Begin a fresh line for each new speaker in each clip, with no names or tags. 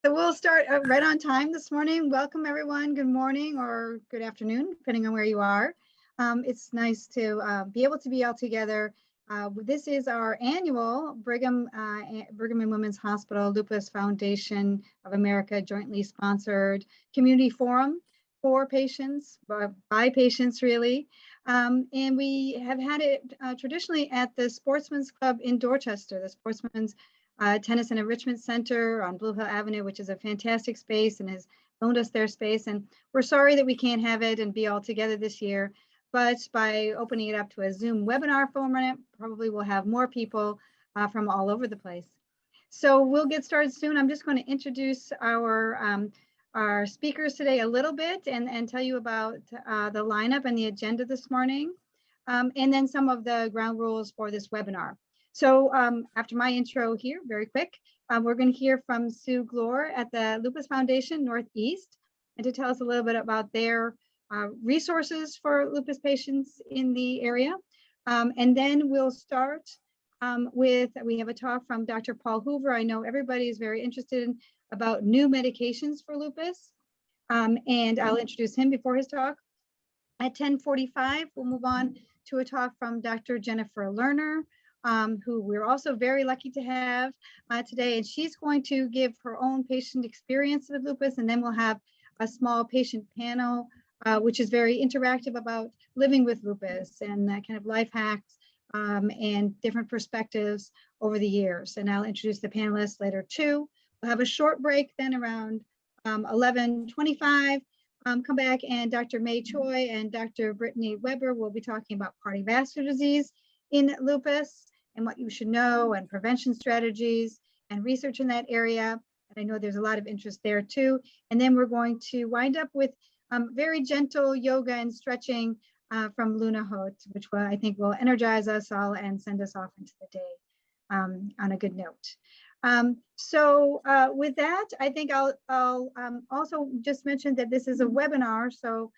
So we'll start right on time this morning. Welcome everyone. Good morning or good afternoon, depending on where you are. It's nice to be able to be all together. This is our annual Brigham and Women's Hospital Lupus Foundation of America jointly sponsored community forum for patients, by patients really. And we have had it traditionally at the Sportsman's Club in Dorchester, the Sportsman's Tennis and Enrichment Center on Blue Hill Avenue, which is a fantastic space and has loaned us their space. And we're sorry that we can't have it and be all together this year, but by opening it up to a Zoom webinar format, probably we'll have more people from all over the place. So we'll get started soon. I'm just going to introduce our speakers today a little bit and tell you about the lineup and the agenda this morning, and then some of the ground rules for this webinar. So after my intro here, very quick, we're going to hear from Sue Glore at the Lupus Foundation Northeast, and to tell us a little bit about their resources for lupus patients in the area. And then we'll start we have a talk from Dr. Paul Hoover. I know everybody is very interested about new medications for lupus, and I'll introduce him before his talk. At 10:45, we'll move on to a talk from Dr. Jennifer Lerner, who we're also very lucky to have today. And she's going to give her own patient experience with lupus. And then we'll have a small patient panel, which is very interactive about living with lupus and kind of life hacks and different perspectives over the years. And I'll introduce the panelists later too. We'll have a short break then around 11:25. Come back and Dr. May Choi and Dr. Brittany Weber will be talking about cardiovascular disease in lupus and what you should know and prevention strategies and research in that area. And I know there's a lot of interest there too. And then we're going to wind up with very gentle yoga and stretching from Luna Holt, which I think will energize us all and send us off into the day on a good note. So with that, I think I'll also just mention that this is a webinar. So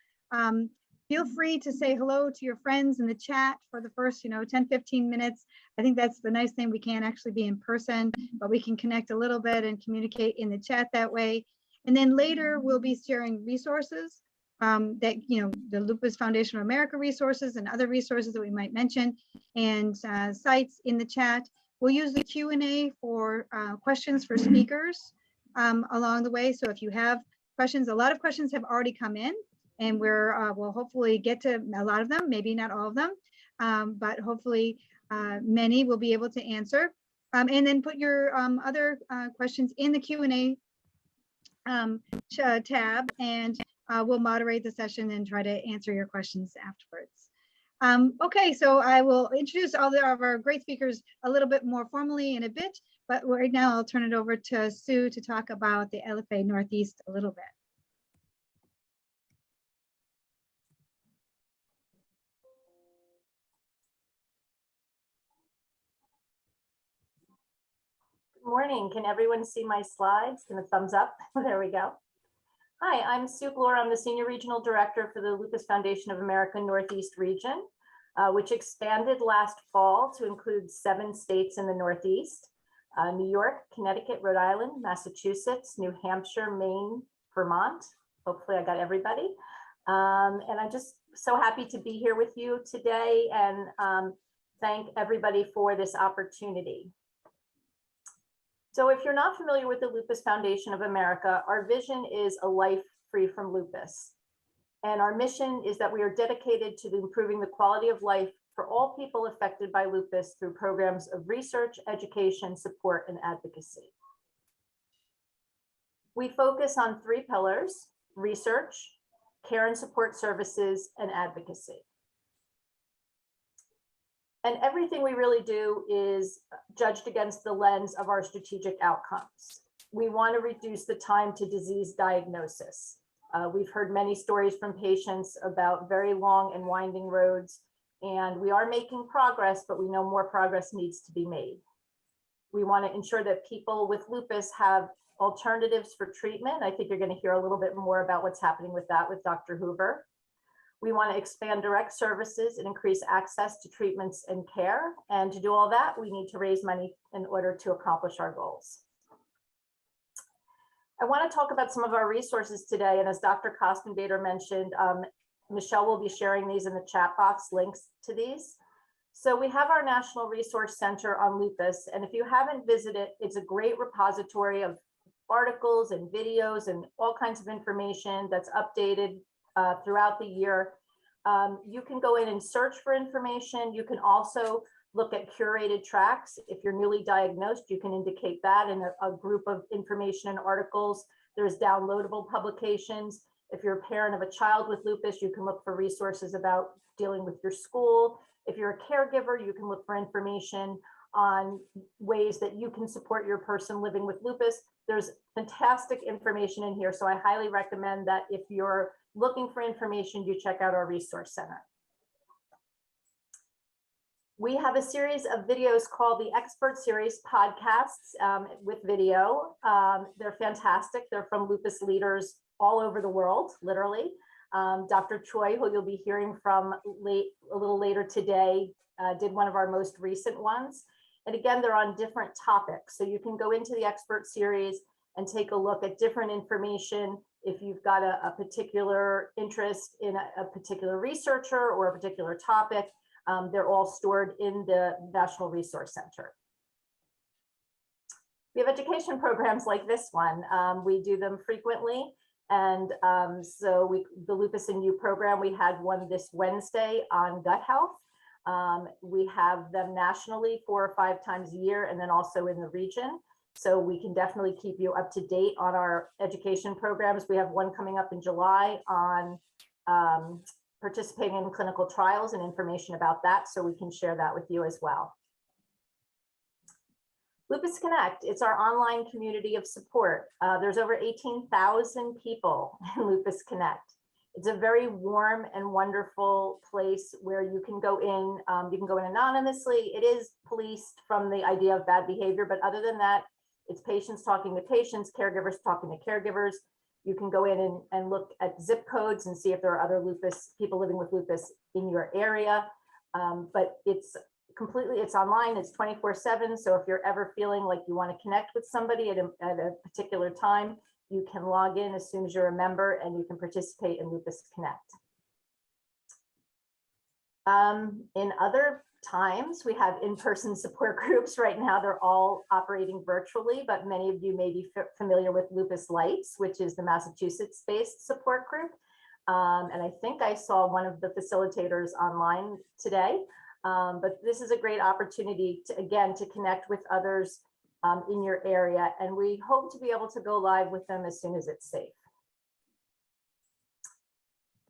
feel free to say hello to your friends in the chat for the first 10-15 minutes. I think that's the nice thing. We can't actually be in person, but we can connect a little bit and communicate in the chat that way. And then later we'll be sharing resources that the Lupus Foundation of America resources and other resources that we might mention, and sites in the chat. We'll use the Q&A for questions for speakers along the way. So if you have questions, a lot of questions have already come in, and we'll hopefully get to a lot of them, maybe not all of them, but hopefully many will be able to answer. And then put your other questions in the Q&A tab, and we'll moderate the session and try to answer your questions afterwards. Okay, so I will introduce all of our great speakers a little bit more formally in a bit, but right now I'll turn it over to Sue to talk about the LFA Northeast a little bit.
Good morning. Can everyone see my slides? Can a thumbs up? There we go. Hi, I'm Sue Glore. I'm the Senior Regional Director for the Lupus Foundation of America Northeast region, which expanded last fall to include 7 states in the Northeast: New York, Connecticut, Rhode Island, Massachusetts, New Hampshire, Maine, Vermont. Hopefully I got everybody. And I'm just so happy to be here with you today and thank everybody for this opportunity. So if you're not familiar with the Lupus Foundation of America, our vision is a life free from lupus. And our mission is that we are dedicated to improving the quality of life for all people affected by lupus through programs of research, education, support, and advocacy. We focus on 3 pillars: research, care and support services, and advocacy. And everything we really do is judged against the lens of our strategic outcomes. We want to reduce the time to disease diagnosis. We've heard many stories from patients about very long and winding roads, and we are making progress, but we know more progress needs to be made. We want to ensure that people with lupus have alternatives for treatment. I think you're going to hear a little bit more about what's happening with that with Dr. Hoover. We want to expand direct services and increase access to treatments and care. And to do all that, we need to raise money in order to accomplish our goals. I want to talk about some of our resources today. And as Dr. Kostenbader mentioned, Michelle will be sharing these in the chat box, links to these. So we have our National Resource Center on lupus. And if you haven't visited, it's a great repository of articles and videos and all kinds of information that's updated throughout the year. You can go in and search for information. You can also look at curated tracks. If you're newly diagnosed, you can indicate that in a group of information and articles. There's downloadable publications. If you're a parent of a child with lupus, you can look for resources about dealing with your school. If you're a caregiver, you can look for information on ways that you can support your person living with lupus. There's fantastic information in here. So I highly recommend that if you're looking for information, you check out our resource center. We have a series of videos called the Expert Series podcasts with video. They're fantastic. They're from lupus leaders all over the world, literally. Dr. Choi, who you'll be hearing from a little later today, did one of our most recent ones. And again, they're on different topics. So you can go into the Expert Series and take a look at different information. If you've got a particular interest in a particular researcher or a particular topic, they're all stored in the National Resource Center. We have education programs like this one. We do them frequently. And the Lupus in You program, we had one this Wednesday on gut health. We have them nationally 4 or 5 times a year, and then also in the region. So we can definitely keep you up to date on our education programs. We have one coming up in July on participating in clinical trials and information about that, so we can share that with you as well. Lupus Connect, it's our online community of support. There's over 18,000 people in Lupus Connect. It's a very warm and wonderful place where you can go in anonymously. It is policed from the idea of bad behavior, but other than that, it's patients talking to patients, caregivers talking to caregivers. You can go in and look at zip codes and see if there are other lupus people living with lupus in your area. But it's online, it's 24/7. So if you're ever feeling like you want to connect with somebody at a particular time, you can log in as soon as you're a member and you can participate in Lupus Connect. In other times, we have in-person support groups. Right now, they're all operating virtually, but many of you may be familiar with Lupus Lights, which is the Massachusetts-based support group. And I think I saw one of the facilitators online today. But this is a great opportunity to connect with others in your area. And we hope to be able to go live with them as soon as it's safe.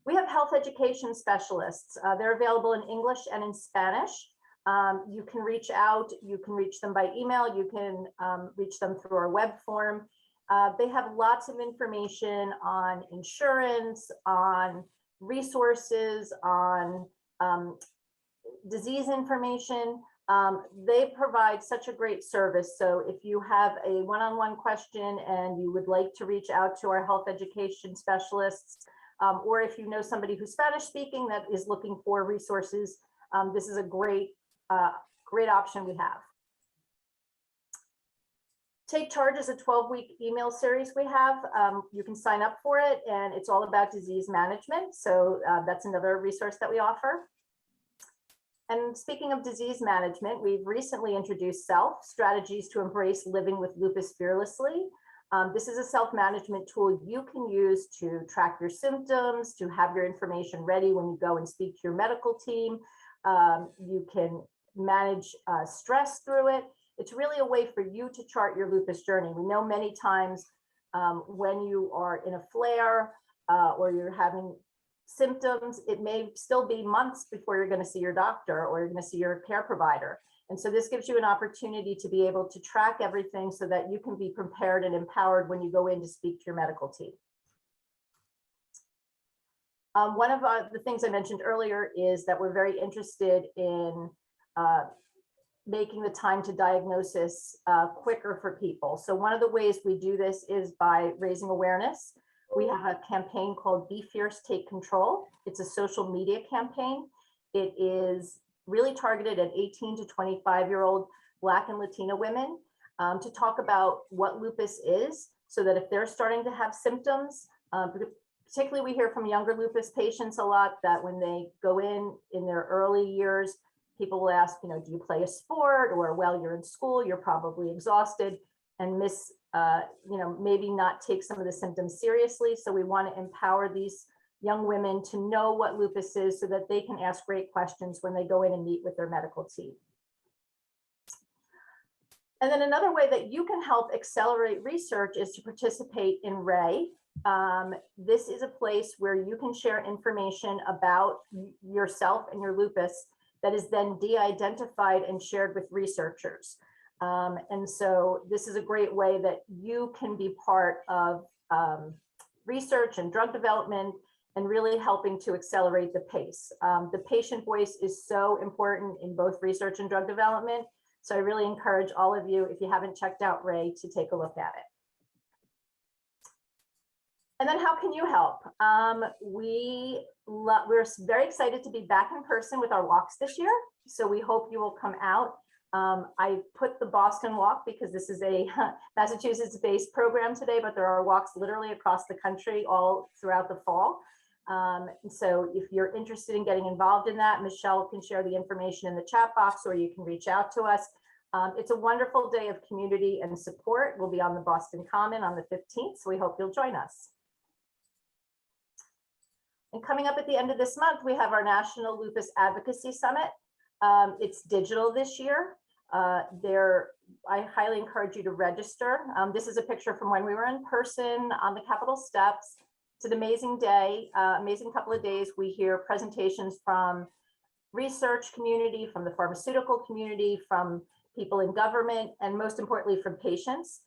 We have health education specialists. They're available in English and in Spanish. You can reach out, you can reach them by email, you can reach them through our web form. They have lots of information on insurance, on resources, on disease information. They provide such a great service. So if you have a one-on-one question and you would like to reach out to our health education specialists, or if you know somebody who's Spanish speaking that is looking for resources, this is a great option we have. Take Charge is a 12-week email series we have. You can sign up for it, and it's all about disease management. So that's another resource that we offer. And speaking of disease management, we've recently introduced SELF, Strategies to Embrace Living with Lupus Fearlessly. This is a self-management tool you can use to track your symptoms, to have your information ready when you go and speak to your medical team. You can manage stress through it. It's really a way for you to chart your lupus journey. We know many times when you are in a flare or you're having symptoms, it may still be months before you're going to see your doctor or you're going to see your care provider. And so this gives you an opportunity to be able to track everything so that you can be prepared and empowered when you go in to speak to your medical team. One of the things I mentioned earlier is that we're very interested in making the time to diagnosis quicker for people. So one of the ways we do this is by raising awareness. We have a campaign called Be Fierce, Take Control. It's a social media campaign. It is really targeted at 18 to 25-year-old Black and Latina women to talk about what lupus is, so that if they're starting to have symptoms, particularly we hear from younger lupus patients a lot that when they go in their early years, people will ask, do you play a sport, or, well, you're in school, you're probably exhausted, and maybe not take some of the symptoms seriously. So we want to empower these young women to know what lupus is so that they can ask great questions when they go in and meet with their medical team. And then another way that you can help accelerate research is to participate in RAY. This is a place where you can share information about yourself and your lupus that is then de-identified and shared with researchers. And so this is a great way that you can be part of research and drug development and really helping to accelerate the pace. The patient voice is so important in both research and drug development. So I really encourage all of you, if you haven't checked out RAY, to take a look at it. And then how can you help? We're very excited to be back in person with our walks this year. So we hope you will come out. I put the Boston walk because this is a Massachusetts-based program today, but there are walks literally across the country all throughout the fall. So if you're interested in getting involved in that, Michelle can share the information in the chat box, or you can reach out to us. It's a wonderful day of community and support. We'll be on the Boston Common on the 15th, so we hope you'll join us. And coming up at the end of this month, we have our National Lupus Advocacy Summit. It's digital this year. I highly encourage you to register. This is a picture from when we were in person on the Capitol steps. It's an amazing day, amazing couple of days. We hear presentations from research community, from the pharmaceutical community, from people in government, and most importantly, from patients.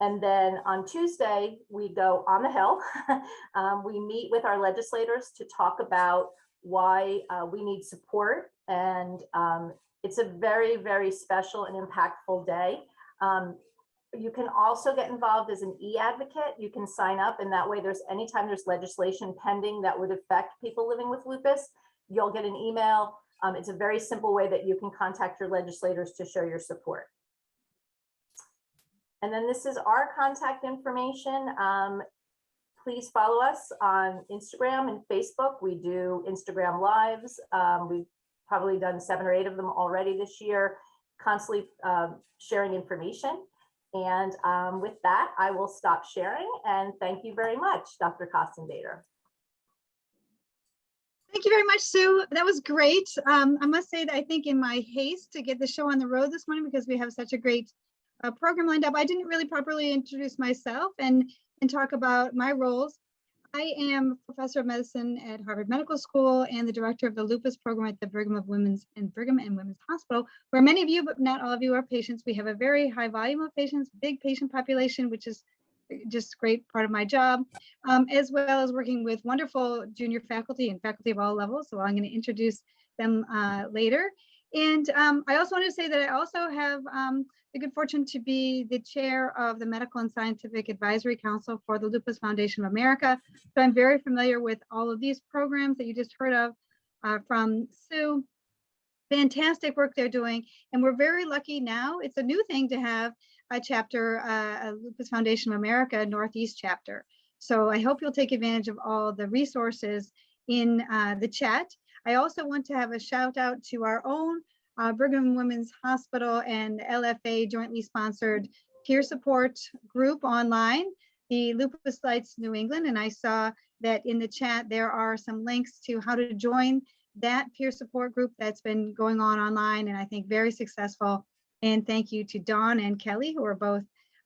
And then on Tuesday, we go on the Hill. We meet with our legislators to talk about why we need support. And it's a very, very special and impactful day. You can also get involved as an e-advocate. You can sign up, and that way anytime there's legislation pending that would affect people living with lupus, you'll get an email. It's a very simple way that you can contact your legislators to show your support. And then this is our contact information. Please follow us on Instagram and Facebook. We do Instagram Lives. We've probably done 7 or 8 of them already this year, constantly sharing information. And with that, I will stop sharing, and thank you very much, Dr. Kostenbader.
Thank you very much, Sue. That was great. I must say that I think in my haste to get the show on the road this morning, because we have such a great program lined up, I didn't really properly introduce myself and talk about my roles. I am a professor of medicine at Harvard Medical School and the director of the lupus program at the Brigham and Women's Hospital, where many of you, but not all of you, are patients. We have a very high volume of patients, big patient population, which is just a great part of my job, as well as working with wonderful junior faculty and faculty of all levels. So I'm going to introduce them later. And I also want to say that I also have the good fortune to be the chair of the Medical and Scientific Advisory Council for the Lupus Foundation of America. So I'm very familiar with all of these programs that you just heard of from Sue. Fantastic work they're doing. And we're very lucky now. It's a new thing to have a chapter, a Lupus Foundation of America Northeast chapter. So I hope you'll take advantage of all the resources in the chat. I also want to have a shout out to our own Brigham and Women's Hospital and LFA jointly sponsored peer support group online, the Lupus Lights New England. And I saw that in the chat, there are some links to how to join that peer support group that's been going on online, and I think very successful. And thank you to Dawn and Kelly, who are both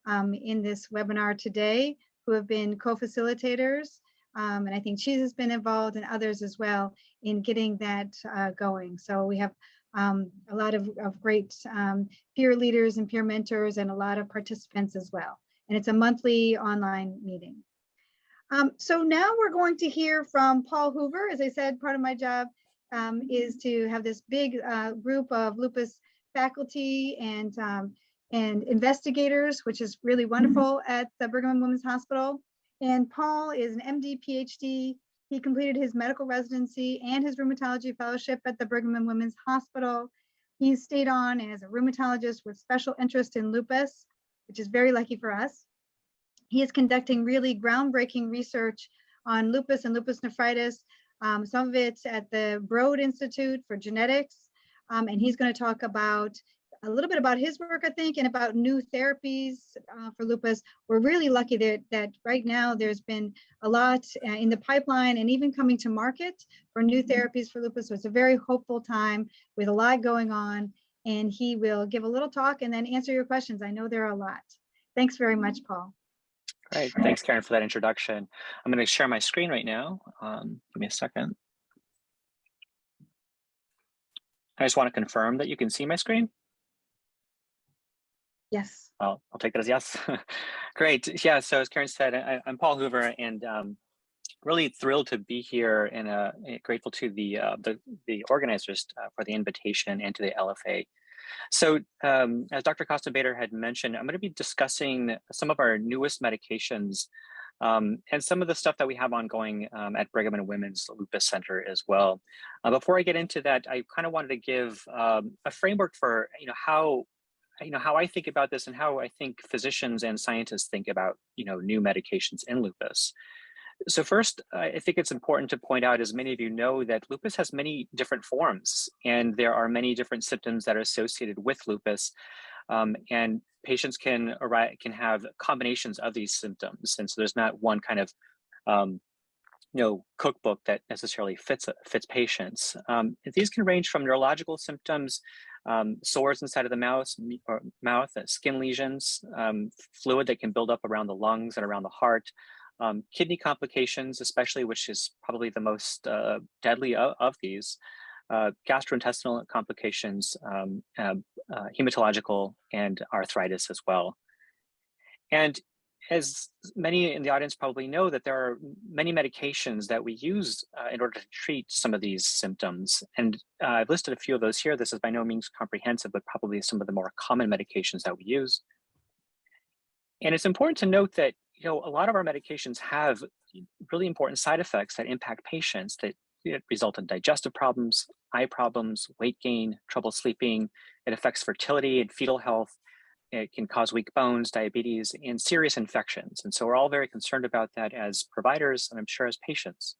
in this webinar today, who have been co-facilitators. And I think Cheese has been involved, and others as well, in getting that going. So we have a lot of great peer leaders and peer mentors, and a lot of participants as well. And it's a monthly online meeting. So now we're going to hear from Paul Hoover. As I said, part of my job is to have this big group of lupus faculty and investigators, which is really wonderful at the Brigham and Women's Hospital. And Paul is an MD, PhD. He completed his medical residency and his rheumatology fellowship at the Brigham and Women's Hospital. He's stayed on as a rheumatologist with special interest in lupus, which is very lucky for us. He is conducting really groundbreaking research on lupus and lupus nephritis. Some of it's at the Broad Institute for Genetics. And he's going to talk about a little bit about his work, I think, and about new therapies for lupus. We're really lucky that right now there's been a lot in the pipeline and even coming to market for new therapies for lupus. So it's a very hopeful time with a lot going on. And he will give a little talk and then answer your questions. I know there are a lot. Thanks very much, Paul.
Great. Thanks, Karen, for that introduction. I'm going to share my screen right now. Give me a second. I just want to confirm that you can see my screen.
Yes.
Well, I'll take that as yes. Great. Yeah, so as Karen said, I'm Paul Hoover, and really thrilled to be here and grateful to the organizers for the invitation and to the LFA. So as Dr. Costa-Bader had mentioned, I'm going to be discussing some of our newest medications and some of the stuff that we have ongoing at Brigham and Women's Lupus Center as well. Before I get into that, I kind of wanted to give a framework for how I think about this and how I think physicians and scientists think about new medications in lupus. So first, I think it's important to point out, as many of you know, that lupus has many different forms, and there are many different symptoms that are associated with lupus. And patients can have combinations of these symptoms, and so there's not one kind of cookbook that necessarily fits patients. These can range from neurological symptoms, sores inside of the mouth, skin lesions, fluid that can build up around the lungs and around the heart. Kidney complications, especially, which is probably the most deadly of these, gastrointestinal complications, hematological, and arthritis as well. And as many in the audience probably know, that there are many medications that we use in order to treat some of these symptoms. And I've listed a few of those here. This is by no means comprehensive, but probably some of the more common medications that we use. And it's important to note that a lot of our medications have really important side effects that impact patients that result in digestive problems, eye problems, weight gain, trouble sleeping. It affects fertility and fetal health. It can cause weak bones, diabetes, and serious infections. And so we're all very concerned about that as providers, and I'm sure as patients.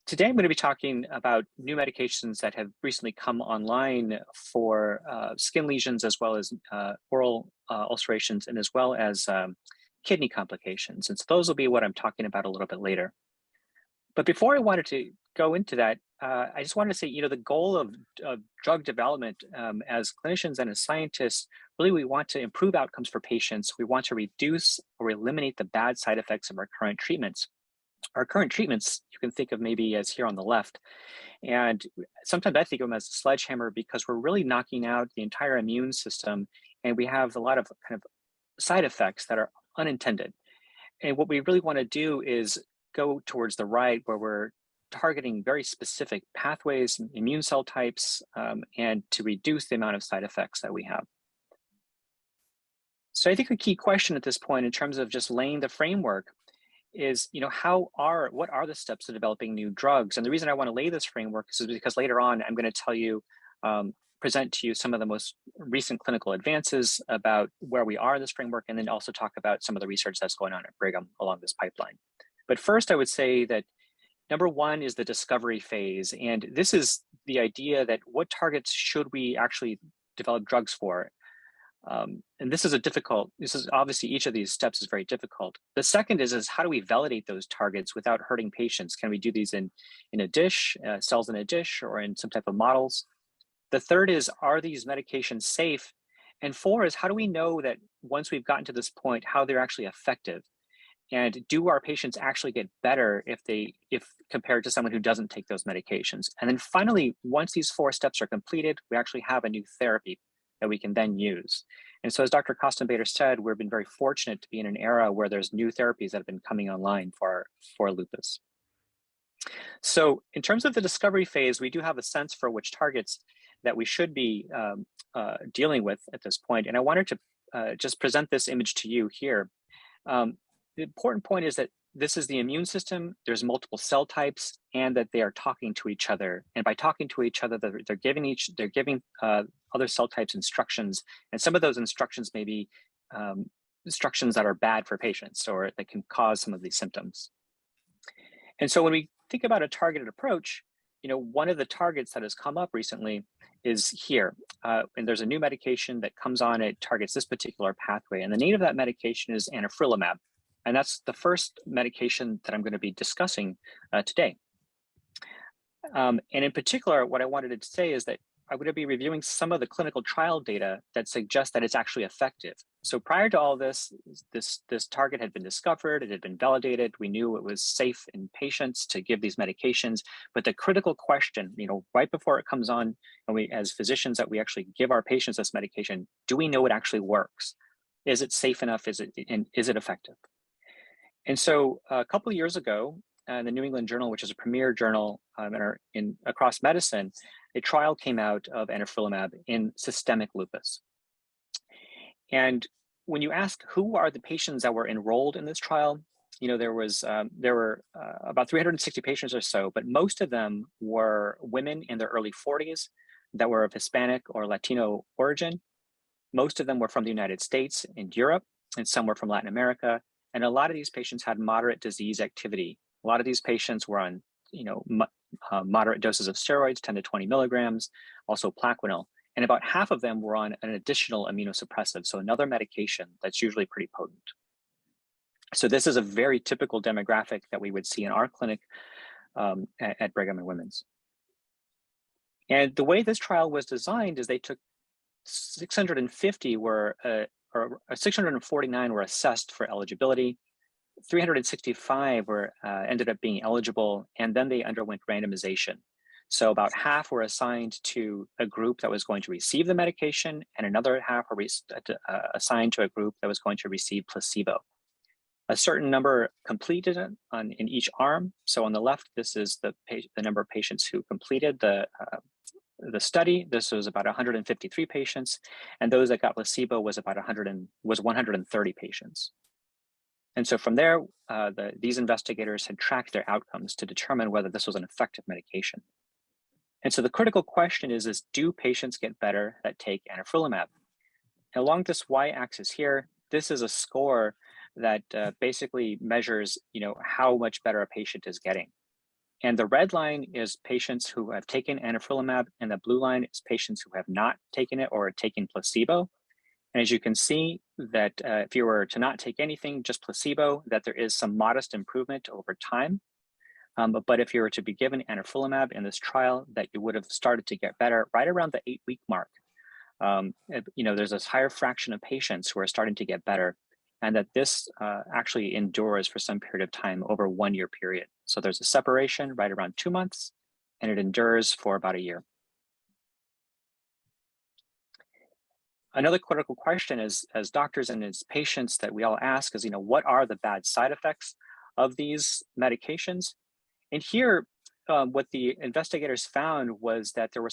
Today, I'm going to be talking about new medications that have recently come online for skin lesions, as well as oral ulcerations, and as well as kidney complications. And so those will be what I'm talking about a little bit later. But before I wanted to go into that, I just wanted to say, the goal of drug development as clinicians and as scientists, really we want to improve outcomes for patients. We want to reduce or eliminate the bad side effects of our current treatments. Our current treatments, you can think of maybe as here on the left. And sometimes I think of them as a sledgehammer because we're really knocking out the entire immune system, and we have a lot of kind of side effects that are unintended. And what we really want to do is go towards the right, where we're targeting very specific pathways, immune cell types, and to reduce the amount of side effects that we have. So I think a key question at this point, in terms of just laying the framework, is what are the steps to developing new drugs? And the reason I want to lay this framework is because later on I'm going to tell you, present to you some of the most recent clinical advances about where we are in this framework, and then also talk about some of the research that's going on at Brigham along this pipeline. But first, I would say that number one is the discovery phase. And this is the idea that what targets should we actually develop drugs for? And this is obviously, each of these steps is very difficult. The second is how do we validate those targets without hurting patients? Can we do these in a dish, cells in a dish, or in some type of models? The third is, are these medications safe? And four is, how do we know that once we've gotten to this point, how they're actually effective? And do our patients actually get better if compared to someone who doesn't take those medications? And then finally, once these four steps are completed, we actually have a new therapy that we can then use. And so as Dr. Costa-Bader said, we've been very fortunate to be in an era where there's new therapies that have been coming online for lupus. So in terms of the discovery phase, we do have a sense for which targets that we should be dealing with at this point. And I wanted to just present this image to you here. The important point is that this is the immune system. There's multiple cell types, and that they are talking to each other. And by talking to each other, they're giving other cell types instructions. And some of those instructions may be instructions that are bad for patients or that can cause some of these symptoms. And so when we think about a targeted approach, one of the targets that has come up recently is here. And there's a new medication that comes on, it targets this particular pathway. And the name of that medication is anifrolumab. And that's the first medication that I'm going to be discussing today. And in particular, what I wanted to say is that I'm going to be reviewing some of the clinical trial data that suggests that it's actually effective. So prior to all this target had been discovered, it had been validated. We knew it was safe in patients to give these medications. But the critical question, right before it comes on, and we, as physicians, that we actually give our patients this medication, do we know it actually works? Is it safe enough? Is it effective? And so a couple of years ago, the New England Journal, which is a premier journal across medicine, a trial came out of anifrolumab in systemic lupus. And when you ask who are the patients that were enrolled in this trial, there were about 360 patients or so, but most of them were women in their early 40s that were of Hispanic or Latino origin. Most of them were from the United States and Europe, and some were from Latin America. And a lot of these patients had moderate disease activity. A lot of these patients were on, moderate doses of steroids, 10 to 20 milligrams, also Plaquenil. And about half of them were on an additional immunosuppressive, so another medication that's usually pretty potent. So this is a very typical demographic that we would see in our clinic at Brigham and Women's. And the way this trial was designed is they took 650 or 649 were assessed for eligibility. 365 ended up being eligible, and then they underwent randomization. So about half were assigned to a group that was going to receive the medication, and another half were assigned to a group that was going to receive placebo. A certain number completed it in each arm. So on the left, this is the number of patients who completed the study. This was about 153 patients, and those that got placebo was about 130 patients. And so from there, these investigators had tracked their outcomes to determine whether this was an effective medication. And so the critical question is do patients get better that take anifrolumab? And along this y-axis here, this is a score that basically measures, how much better a patient is getting. And the red line is patients who have taken anifrolumab, and the blue line is patients who have not taken it or are taking placebo. And as you can see that if you were to not take anything, just placebo, that there is some modest improvement over time. But if you were to be given anifrolumab in this trial, that you would have started to get better right around the 8-week mark. There's this higher fraction of patients who are starting to get better, and that this actually endures for some period of time over a 1-year period. So there's a separation right around 2 months, and it endures for about a year. Another critical question is, as doctors and as patients that we all ask is, what are the bad side effects of these medications? And here, what the investigators found was that there were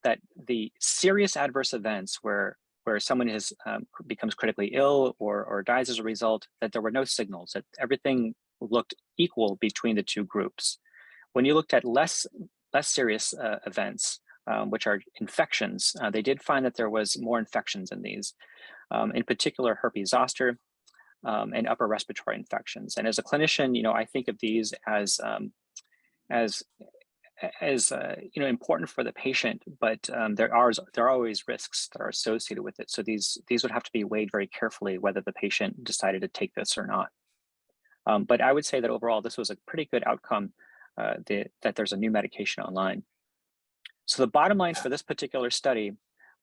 that the serious adverse events where someone becomes critically ill or dies as a result, that there were no signals, that everything looked equal between the two groups. When you looked at less serious events, which are infections, they did find that there was more infections in these, in particular herpes zoster and upper respiratory infections. And as a clinician, I think of these as important for the patient, but there are always risks that are associated with it. So these would have to be weighed very carefully whether the patient decided to take this or not. But I would say that overall, this was a pretty good outcome that there's a new medication online. So the bottom line for this particular study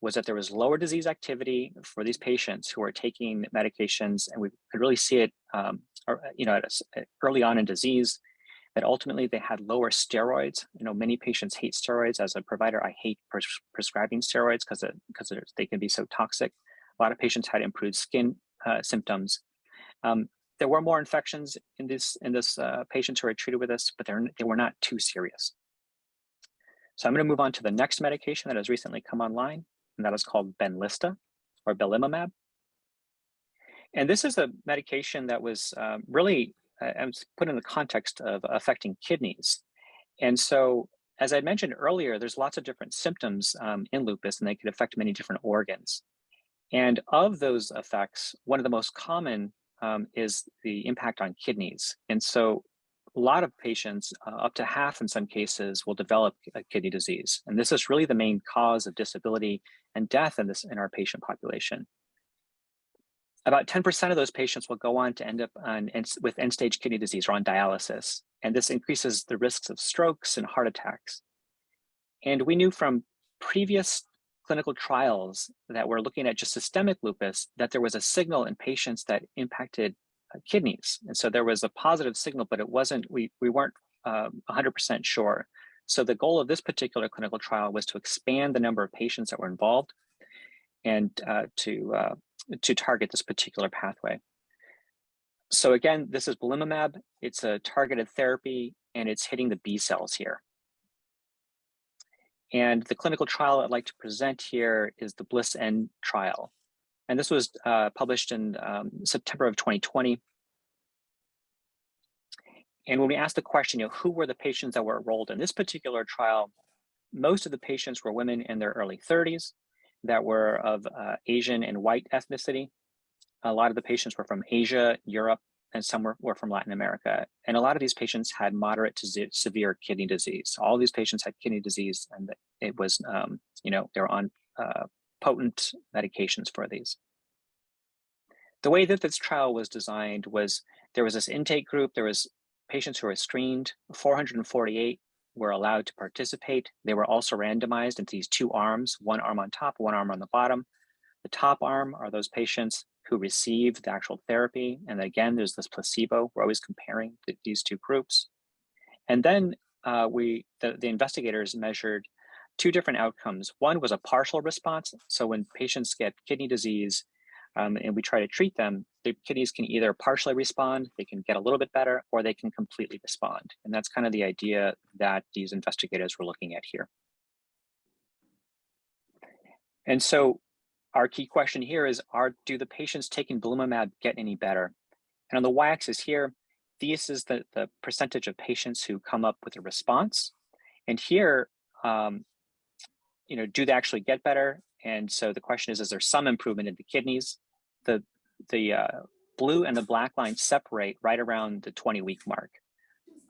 was that there was lower disease activity for these patients who are taking medications, and we could really see it, early on in disease, that ultimately they had lower steroids. Many patients hate steroids. As a provider, I hate prescribing steroids because they can be so toxic. A lot of patients had improved skin symptoms. There were more infections in this patients who were treated with this, but they were not too serious. So I'm going to move on to the next medication that has recently come online, and that is called Benlysta or belimumab. And this is a medication that was really put in the context of affecting kidneys. And so, as I mentioned earlier, there's lots of different symptoms in lupus, and they could affect many different organs. And of those effects, one of the most common is the impact on kidneys. And so a lot of patients, up to half in some cases, will develop a kidney disease. And this is really the main cause of disability and death in our patient population. About 10% of those patients will go on to end up with end-stage kidney disease or on dialysis. And this increases the risks of strokes and heart attacks. And we knew from previous clinical trials that were looking at just systemic lupus that there was a signal in patients that impacted kidneys. And so there was a positive signal, but it wasn't, we weren't 100% sure. So the goal of this particular clinical trial was to expand the number of patients that were involved and to target this particular pathway. So again, this is belimumab. It's a targeted therapy and it's hitting the B cells here. And the clinical trial I'd like to present here is the BLISS-N trial. And this was published in September of 2020. And when we asked the question, who were the patients that were enrolled in this particular trial, most of the patients were women in their early 30s that were of Asian and white ethnicity. A lot of the patients were from Asia, Europe, and some were from Latin America. And a lot of these patients had moderate to severe kidney disease. All these patients had kidney disease, and it was, they were on potent medications for these. The way that this trial was designed was there was this intake group, there was patients who were screened, 448 were allowed to participate. They were also randomized into these two arms, one arm on top, one arm on the bottom. The top arm are those patients who received the actual therapy. And again, there's this placebo. We're always comparing these two groups. And then the investigators measured two different outcomes. One was a partial response. So when patients get kidney disease and we try to treat them, the kidneys can either partially respond, they can get a little bit better, or they can completely respond. And that's kind of the idea that these investigators were looking at here. And so our key question here is, do the patients taking belimumab get any better? And on the y-axis here, this is the percentage of patients who come up with a response. And here, do they actually get better? And so the question is there some improvement in the kidneys? The blue and the black lines separate right around the 20-week mark.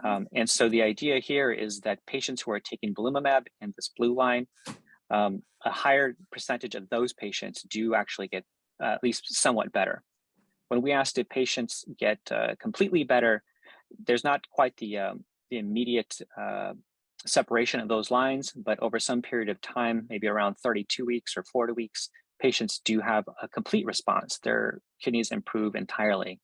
And so the idea here is that patients who are taking belimumab in this blue line, a higher percentage of those patients do actually get at least somewhat better. When we asked if patients get completely better, there's not quite the immediate separation of those lines, but over some period of time, maybe around 32 weeks or 40 weeks, patients do have a complete response. Their kidneys improve entirely.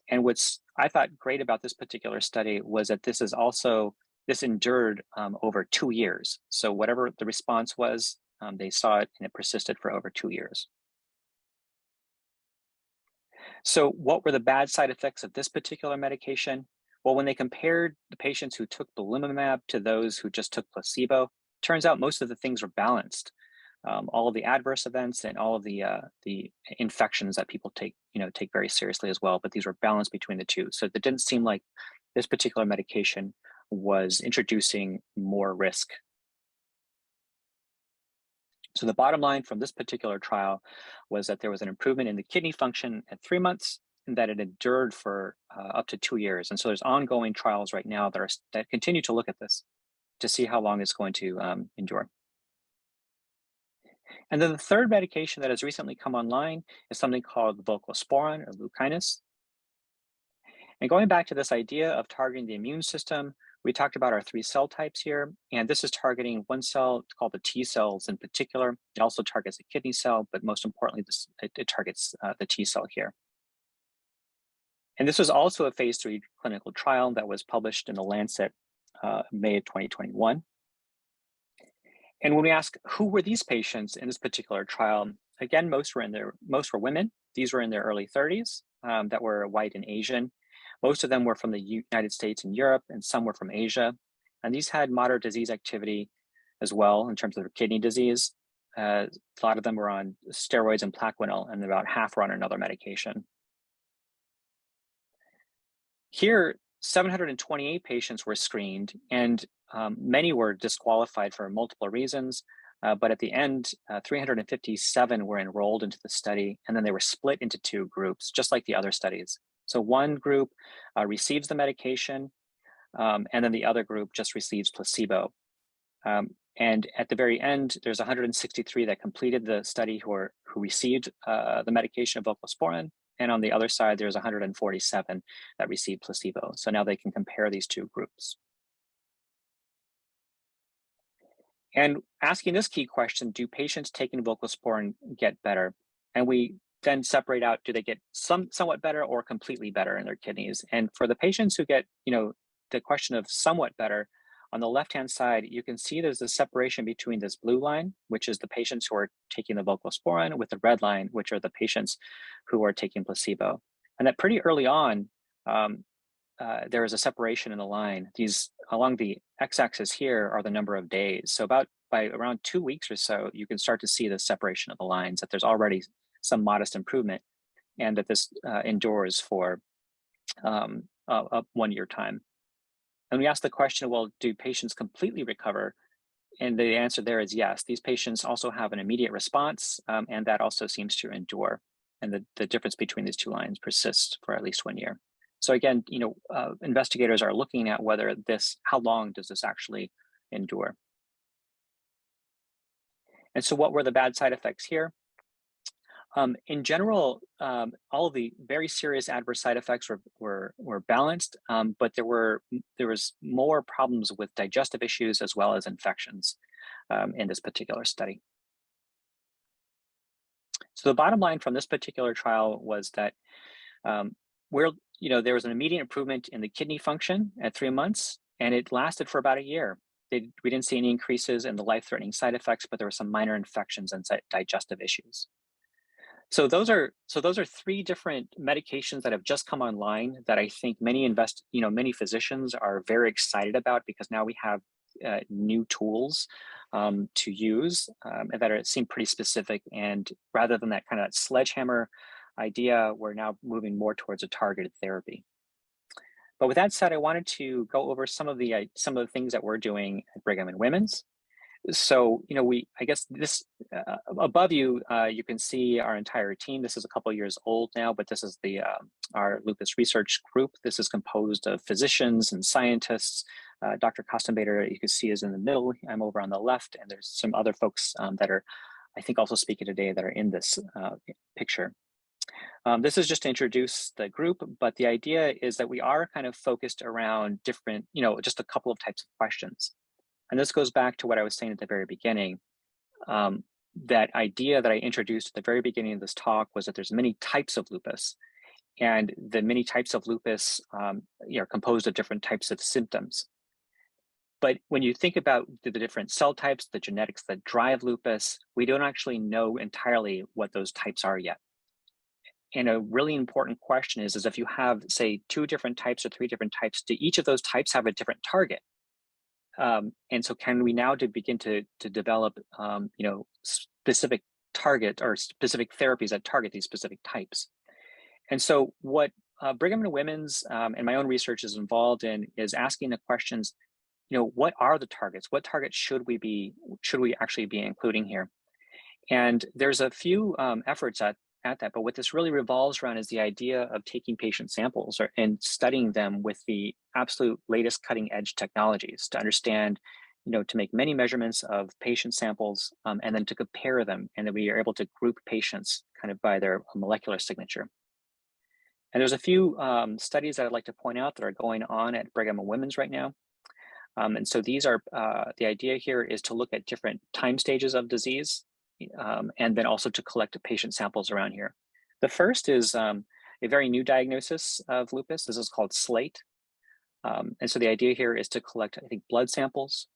And what's I thought great about this particular study was that this endured over 2 years. So whatever the response was, they saw it and it persisted for over 2 years. So what were the bad side effects of this particular medication? Well, when they compared the patients who took belimumab to those who just took placebo, turns out most of the things were balanced. All of the adverse events and all of the infections that people take very seriously as well, but these were balanced between the two. So it didn't seem like this particular medication was introducing more risk. So the bottom line from this particular trial was that there was an improvement in the kidney function at 3 months and that it endured for up to 2 years. And so there's ongoing trials right now that continue to look at this to see how long it's going to endure. And then the third medication that has recently come online is something called voclosporin or LUPKYNIS. And going back to this idea of targeting the immune system, we talked about our 3 cell types here, and this is targeting one cell called the T cells in particular. It also targets the kidney cell, but most importantly, it targets the T cell here. And this was also a phase 3 clinical trial that was published in the Lancet May of 2021. And when we ask who were these patients in this particular trial, again, most were women. These were in their early 30s that were white and Asian. Most of them were from the United States and Europe, and some were from Asia. And these had moderate disease activity as well in terms of their kidney disease. A lot of them were on steroids and Plaquenil, and about half were on another medication. Here, 728 patients were screened, and many were disqualified for multiple reasons. But at the end, 357 were enrolled into the study, and then they were split into two groups, just like the other studies. So one group receives the medication, and then the other group just receives placebo. And at the very end, there's 163 that completed the study who received the medication of voclosporin, and on the other side, there's 147 that received placebo. So now they can compare these two groups. And asking this key question, do patients taking voclosporin get better? And we then separate out, do they get somewhat better or completely better in their kidneys? And for the patients who get, the question of somewhat better, on the left-hand side, you can see there's a separation between this blue line, which is the patients who are taking the voclosporin, with the red line, which are the patients who are taking placebo. And that pretty early on, there is a separation in the line. These, along the x-axis here, are the number of days. So by around 2 weeks or so, you can start to see the separation of the lines, that there's already some modest improvement, and that this endures for a 1 year time. And we ask the question, well, do patients completely recover? And the answer there is yes. These patients also have an immediate response, and that also seems to endure. And the difference between these two lines persists for at least 1 year. So again, investigators are looking at how long does this actually endure? And so what were the bad side effects here? In general, all of the very serious adverse side effects were balanced, but there was more problems with digestive issues as well as infections in this particular study. So the bottom line from this particular trial was that there was an immediate improvement in the kidney function at 3 months, and it lasted for about a year. We didn't see any increases in the life-threatening side effects, but there were some minor infections and digestive issues. So those are three different medications that have just come online that I think many physicians are very excited about, because now we have new tools to use that seem pretty specific. And rather than that kind of sledgehammer idea, we're now moving more towards a targeted therapy. But with that said, I wanted to go over some of the things that we're doing at Brigham and Women's. So, I guess this above you, you can see our entire team. This is a couple years old now, but this is our lupus research group. This is composed of physicians and scientists. Dr. Kostenbader, you can see, is in the middle. I'm over on the left, and there's some other folks that are, I think, also speaking today that are in this picture. This is just to introduce the group, but the idea is that we are kind of focused around different, just a couple of types of questions. And this goes back to what I was saying at the very beginning. That idea that I introduced at the very beginning of this talk was that there's many types of lupus, and the many types of lupus are composed of different types of symptoms. But when you think about the different cell types, the genetics that drive lupus, we don't actually know entirely what those types are yet. And a really important question is if you have, say, 2 different types or 3 different types, do each of those types have a different target? And so can we now begin to develop, specific target or specific therapies that target these specific types? And so what Brigham and Women's and my own research is involved in is asking the questions, what are the targets? What targets should we actually be including here? And there's a few efforts at that, but what this really revolves around is the idea of taking patient samples and studying them with the absolute latest cutting edge technologies to understand, to make many measurements of patient samples and then to compare them, and that we are able to group patients kind of by their molecular signature. And there's a few studies that I'd like to point out that are going on at Brigham and Women's right now. And so these are, the idea here is to look at different time stages of disease, and then also to collect patient samples around here. The first is a very new diagnosis of lupus. This is called SLATE. And so the idea here is to collect, I think, blood samples.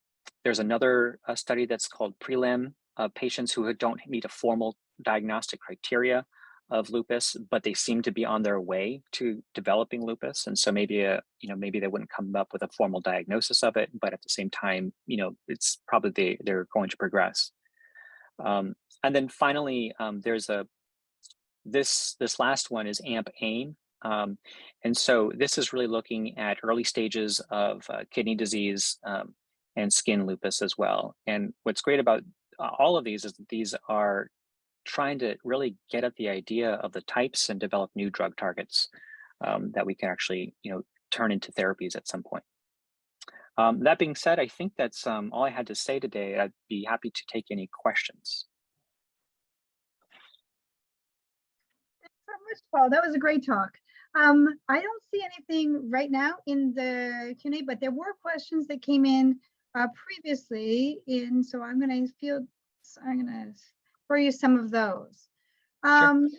There's another study that's called PRELIM of patients who don't meet a formal diagnostic criteria of lupus, but they seem to be on their way to developing lupus. And so maybe, maybe they wouldn't come up with a formal diagnosis of it, but at the same time, it's probably they're going to progress. And then finally, there's this last one is AMP-AIM. And so this is really looking at early stages of kidney disease and skin lupus as well. And what's great about all of these is that these are trying to really get at the idea of the types and develop new drug targets that we can actually, turn into therapies at some point. That being said, I think that's all I had to say today. I'd be happy to take any questions.
Thanks so much, Paul. That was a great talk. I don't see anything right now in the Q&A, but there were questions that came in previously, so I'm going to throw you some of those.
Sure.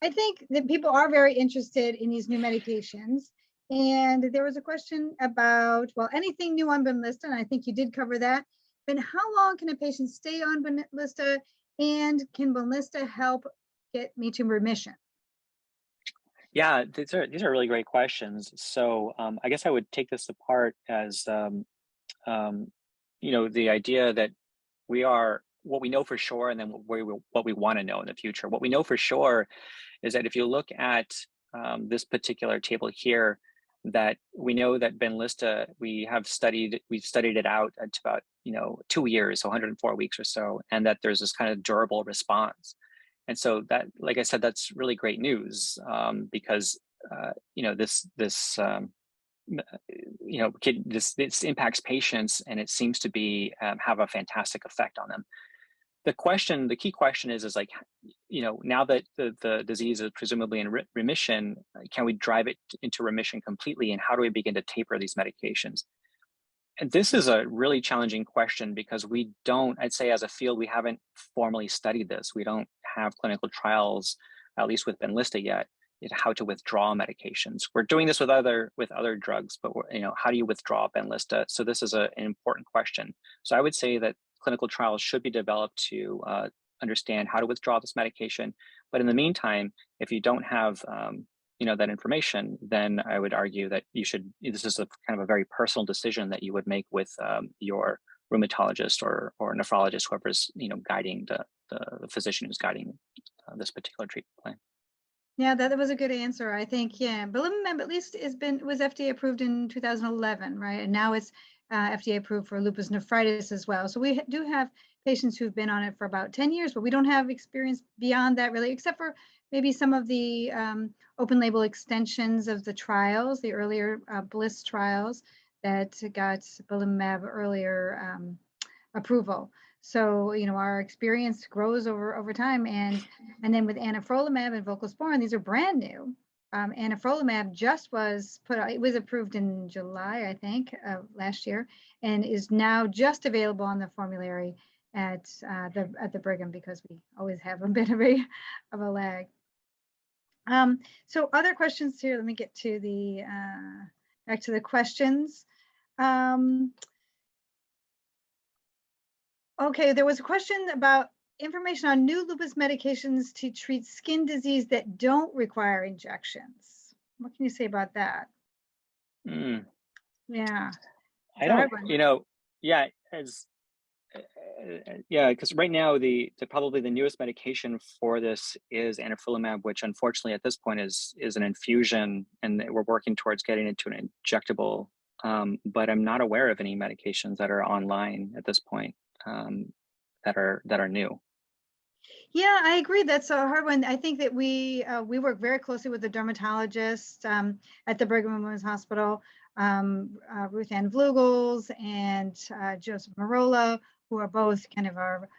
I think that people are very interested in these new medications. And there was a question about, well, anything new on Benlysta, and I think you did cover that. But how long can a patient stay on Benlysta, and can Benlysta help get me to remission?
Yeah, these are really great questions. So I guess I would take this apart as the idea that what we know for sure, and then what we want to know in the future. What we know for sure is that if you look at this particular table here, that we know that Benlysta, we've studied it out at about 2 years, so 104 weeks or so, and that there's this kind of durable response. And so that, like I said, that's really great news because this impacts patients, and it seems to be have a fantastic effect on them. The key question is like, now that the disease is presumably in remission, can we drive it into remission completely, and how do we begin to taper these medications? And this is a really challenging question because I'd say as a field, we haven't formally studied this. We don't have clinical trials, at least with Benlysta yet, how to withdraw medications. We're doing this with other drugs, but how do you withdraw Benlysta? So this is an important question. So I would say that clinical trials should be developed to understand how to withdraw this medication. But in the meantime, if you don't have that information, then I would argue that this is a kind of a very personal decision that you would make with your rheumatologist or nephrologist, whoever's guiding the physician who's guiding this particular treatment plan.
Yeah, that was a good answer. I think, belimumab at least was FDA approved in 2011, right? And now it's FDA approved for lupus nephritis as well. So we do have patients who've been on it for about 10 years, but we don't have experience beyond that really, except for maybe some of the open label extensions of the trials, the earlier BLISS trials that got belimumab earlier approval. So, our experience grows over time. And then with anifrolumab and voclosporin, these are brand new. Anifrolumab just was it was approved in July, I think, last year, and is now just available on the formulary at the Brigham, because we always have a bit of a lag. So other questions here. Let me get to back to the questions. Okay, there was a question about information on new lupus medications to treat skin disease that don't require injections. What can you say about that? Yeah.
I don't, because right now probably the newest medication for this is anifrolumab, which unfortunately at this point is an infusion, and we're working towards getting it to an injectable. But I'm not aware of any medications that are online at this point that are new.
Yeah, I agree. That's a hard one. I think that we work very closely with the dermatologist at the Brigham and Women's Hospital, Ruth Ann Vlugels and Joseph Marola, who are both kind of our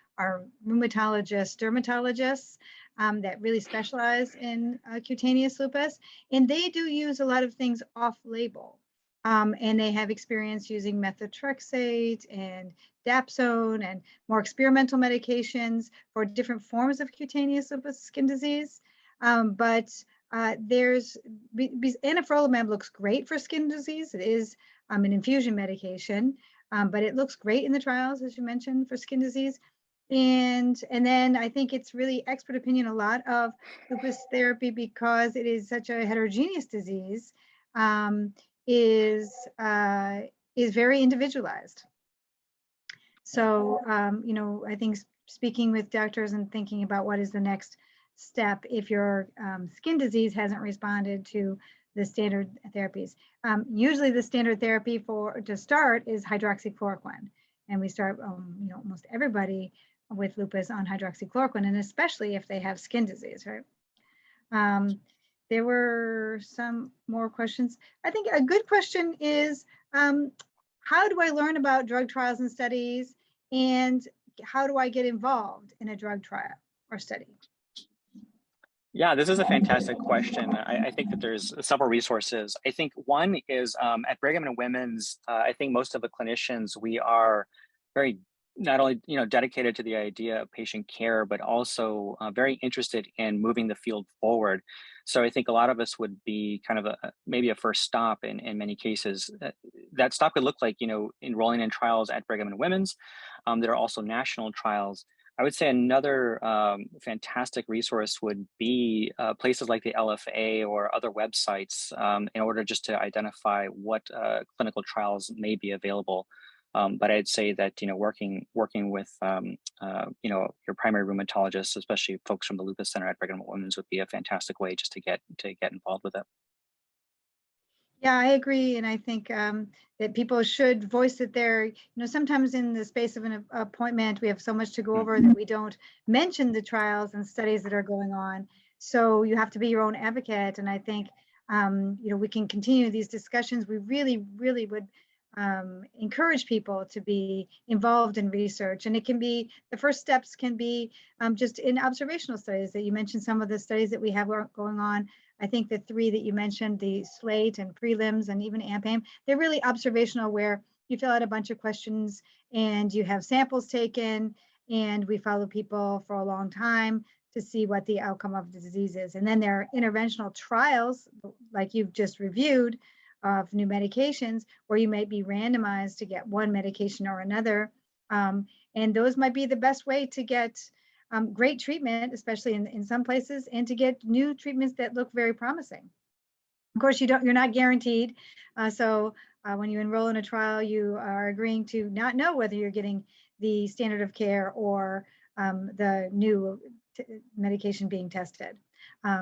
dermatologists that really specialize in cutaneous lupus. And they do use a lot of things off-label. And they have experience using methotrexate and dapsone and more experimental medications for different forms of cutaneous lupus skin disease. But anifrolumab looks great for skin disease. It is an infusion medication, but it looks great in the trials, as you mentioned, for skin disease. And then I think it's really expert opinion, a lot of lupus therapy, because it is such a heterogeneous disease, is very individualized. So, I think speaking with doctors and thinking about what is the next step if your skin disease hasn't responded to the standard therapies. Usually the standard therapy to start is hydroxychloroquine. And we start, almost everybody with lupus on hydroxychloroquine, and especially if they have skin disease, right? There were some more questions. I think a good question is, how do I learn about drug trials and studies, and how do I get involved in a drug trial or study?
Yeah, this is a fantastic question. I think that there's several resources. I think one is at Brigham and Women's, I think most of the clinicians, we are very not only dedicated to the idea of patient care, but also very interested in moving the field forward. So I think a lot of us would be kind of maybe a first stop in many cases. That stop could look like enrolling in trials at Brigham and Women's. There are also national trials. I would say another fantastic resource would be places like the LFA or other websites in order just to identify what clinical trials may be available. But I'd say that working with your primary rheumatologist, especially folks from the Lupus Center at Brigham and Women's, would be a fantastic way just to get involved with it.
Yeah, I agree, and I think that people should voice it there. Sometimes in the space of an appointment, we have so much to go over that we don't mention the trials and studies that are going on. So you have to be your own advocate, and I think we can continue these discussions. We really, really would encourage people to be involved in research, and it can be, the first steps can be just in observational studies that you mentioned. Some of the studies that we have going on, I think the three that you mentioned, the SLATE and prelims and even AMP-AIM, they're really observational, where you fill out a bunch of questions and you have samples taken, and we follow people for a long time to see what the outcome of the disease is. And then there are interventional trials, like you've just reviewed, of new medications, where you might be randomized to get one medication or another. And those might be the best way to get great treatment, especially in some places, and to get new treatments that look very promising. Of course, you're not guaranteed. So when you enroll in a trial, you are agreeing to not know whether you're getting the standard of care or the new medication being tested.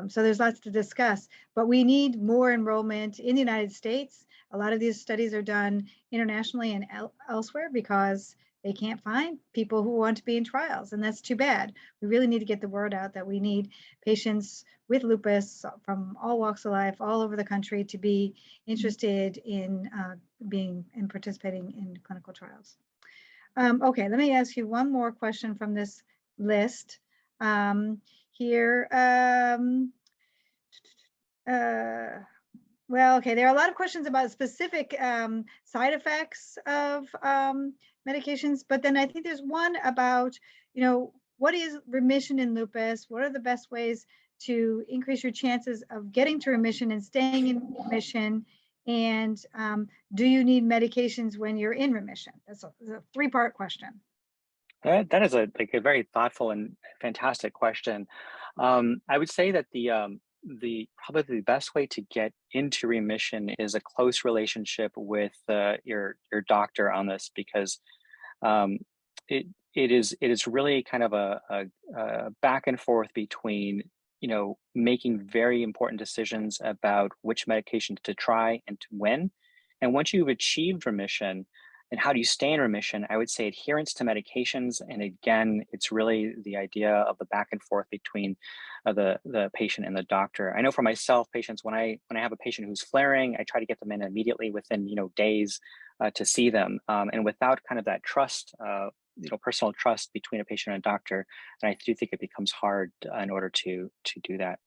So there's lots to discuss, but we need more enrollment in the United States. A lot of these studies are done internationally and elsewhere because they can't find people who want to be in trials, and that's too bad. We really need to get the word out that we need patients with lupus from all walks of life, all over the country, to be interested in being and participating in clinical trials. Okay, let me ask you one more question from this list here. Well, okay, there are a lot of questions about specific side effects of medications, but then I think there's one about, what is remission in lupus? What are the best ways to increase your chances of getting to remission and staying in remission? And do you need medications when you're in remission? That's a three-part question.
That is a very thoughtful and fantastic question. I would say that probably the best way to get into remission is a close relationship with your doctor on this, because it is really kind of a back and forth between making very important decisions about which medications to try and to when. And once you've achieved remission, and how do you stay in remission? I would say adherence to medications. And again, it's really the idea of the back and forth between the patient and the doctor. I know for myself, patients, when I have a patient who's flaring, I try to get them in immediately within days to see them. And without kind of that trust, personal trust between a patient and a doctor, and I do think it becomes hard in order to do that.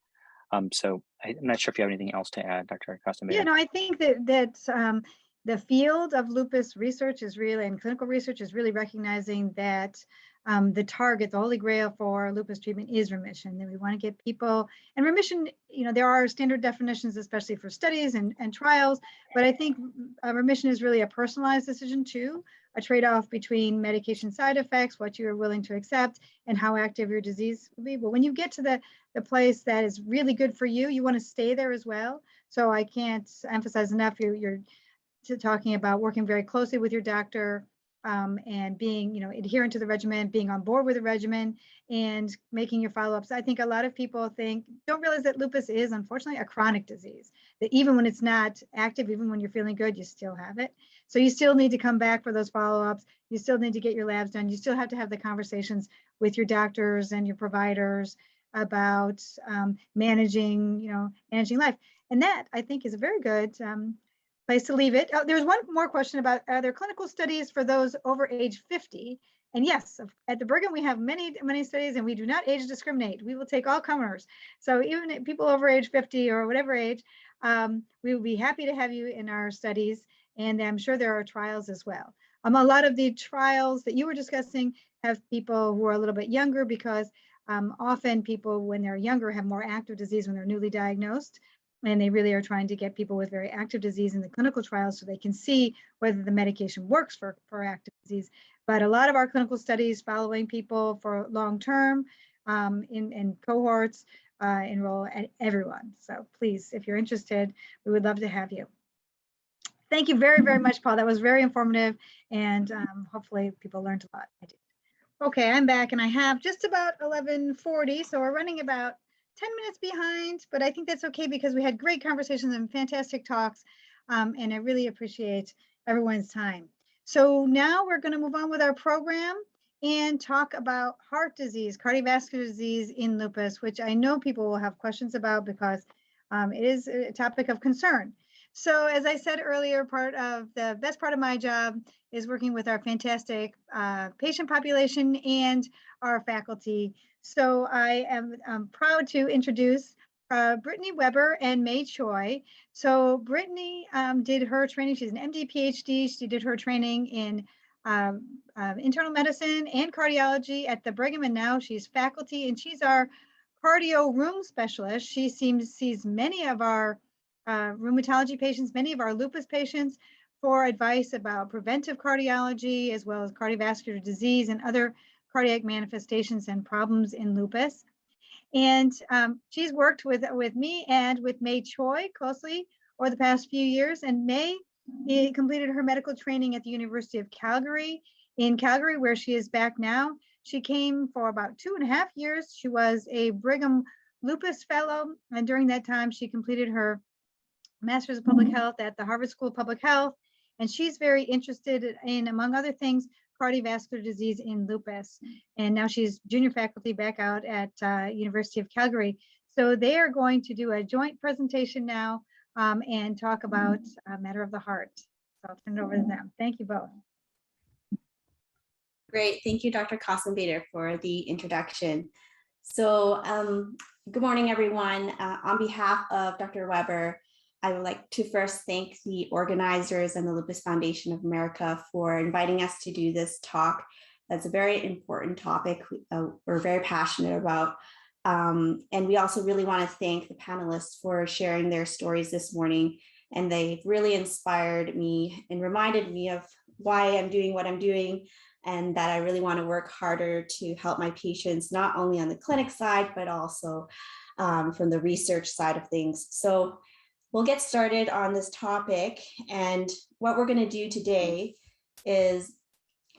So I'm not sure if you have anything else to add, Dr. Acosta.
Yeah, no, I think that the field of lupus research is really, and clinical research is really recognizing that the target, the holy grail for lupus treatment is remission. That we want to get people, and remission, there are standard definitions, especially for studies and trials, but I think remission is really a personalized decision too, a trade-off between medication side effects, what you are willing to accept, and how active your disease will be. But when you get to the place that is really good for you, you want to stay there as well. So I can't emphasize enough, you're talking about working very closely with your doctor and being, adherent to the regimen, being on board with the regimen, and making your follow-ups. I think a lot of people don't realize that lupus is unfortunately a chronic disease, that even when it's not active, even when you're feeling good, you still have it. So you still need to come back for those follow-ups. You still need to get your labs done. You still have to have the conversations with your doctors and your providers about managing life. And that, I think, is a very good place to leave it. Oh, there's one more question about, are there clinical studies for those over age 50? And yes, at the Brigham, we have many studies, and we do not age discriminate. We will take all comers. So even people over age 50 or whatever age, we will be happy to have you in our studies. And I'm sure there are trials as well. A lot of the trials that you were discussing have people who are a little bit younger, because often people, when they're younger, have more active disease when they're newly diagnosed. And they really are trying to get people with very active disease in the clinical trials so they can see whether the medication works for active disease. But a lot of our clinical studies following people for long-term in cohorts enroll everyone. So please, if you're interested, we would love to have you. Thank you very, very much, Paul. That was very informative, and hopefully people learned a lot. I did. Okay, I'm back, and I have just about 11:40, so we're running about 10 minutes behind, but I think that's okay because we had great conversations and fantastic talks, and I really appreciate everyone's time. So now we're going to move on with our program and talk about heart disease, cardiovascular disease in lupus, which I know people will have questions about because it is a topic of concern. So as I said earlier, the best part of my job is working with our fantastic patient population and our faculty. So I am proud to introduce Brittany Weber and May Choi. So Brittany did her training. She's an MD, PhD. She did her training in internal medicine and cardiology at the Brigham, and now she's faculty, and she's our cardio room specialist. She sees many of our rheumatology patients, many of our lupus patients, for advice about preventive cardiology, as well as cardiovascular disease and other cardiac manifestations and problems in lupus. And she's worked with me and with May Choi closely over the past few years. And May completed her medical training at the University of Calgary, where she is back now. She came for about 2.5 years. She was a Brigham Lupus Fellow, and during that time, she completed her Master's of Public Health at the Harvard School of Public Health. And she's very interested in, among other things, cardiovascular disease in lupus. And now she's junior faculty back out at University of Calgary. So they are going to do a joint presentation now and talk about a matter of the heart. So I'll turn it over to them. Thank you both.
Great, thank you, Dr. Kassenbader, for the introduction. So good morning, everyone. On behalf of Dr. Weber, I would like to first thank the organizers and the Lupus Foundation of America for inviting us to do this talk. That's a very important topic we're very passionate about. And we also really want to thank the panelists for sharing their stories this morning. And they've really inspired me and reminded me of why I'm doing what I'm doing, and that I really want to work harder to help my patients, not only on the clinic side, but also from the research side of things. So we'll get started on this topic. And what we're going to do today is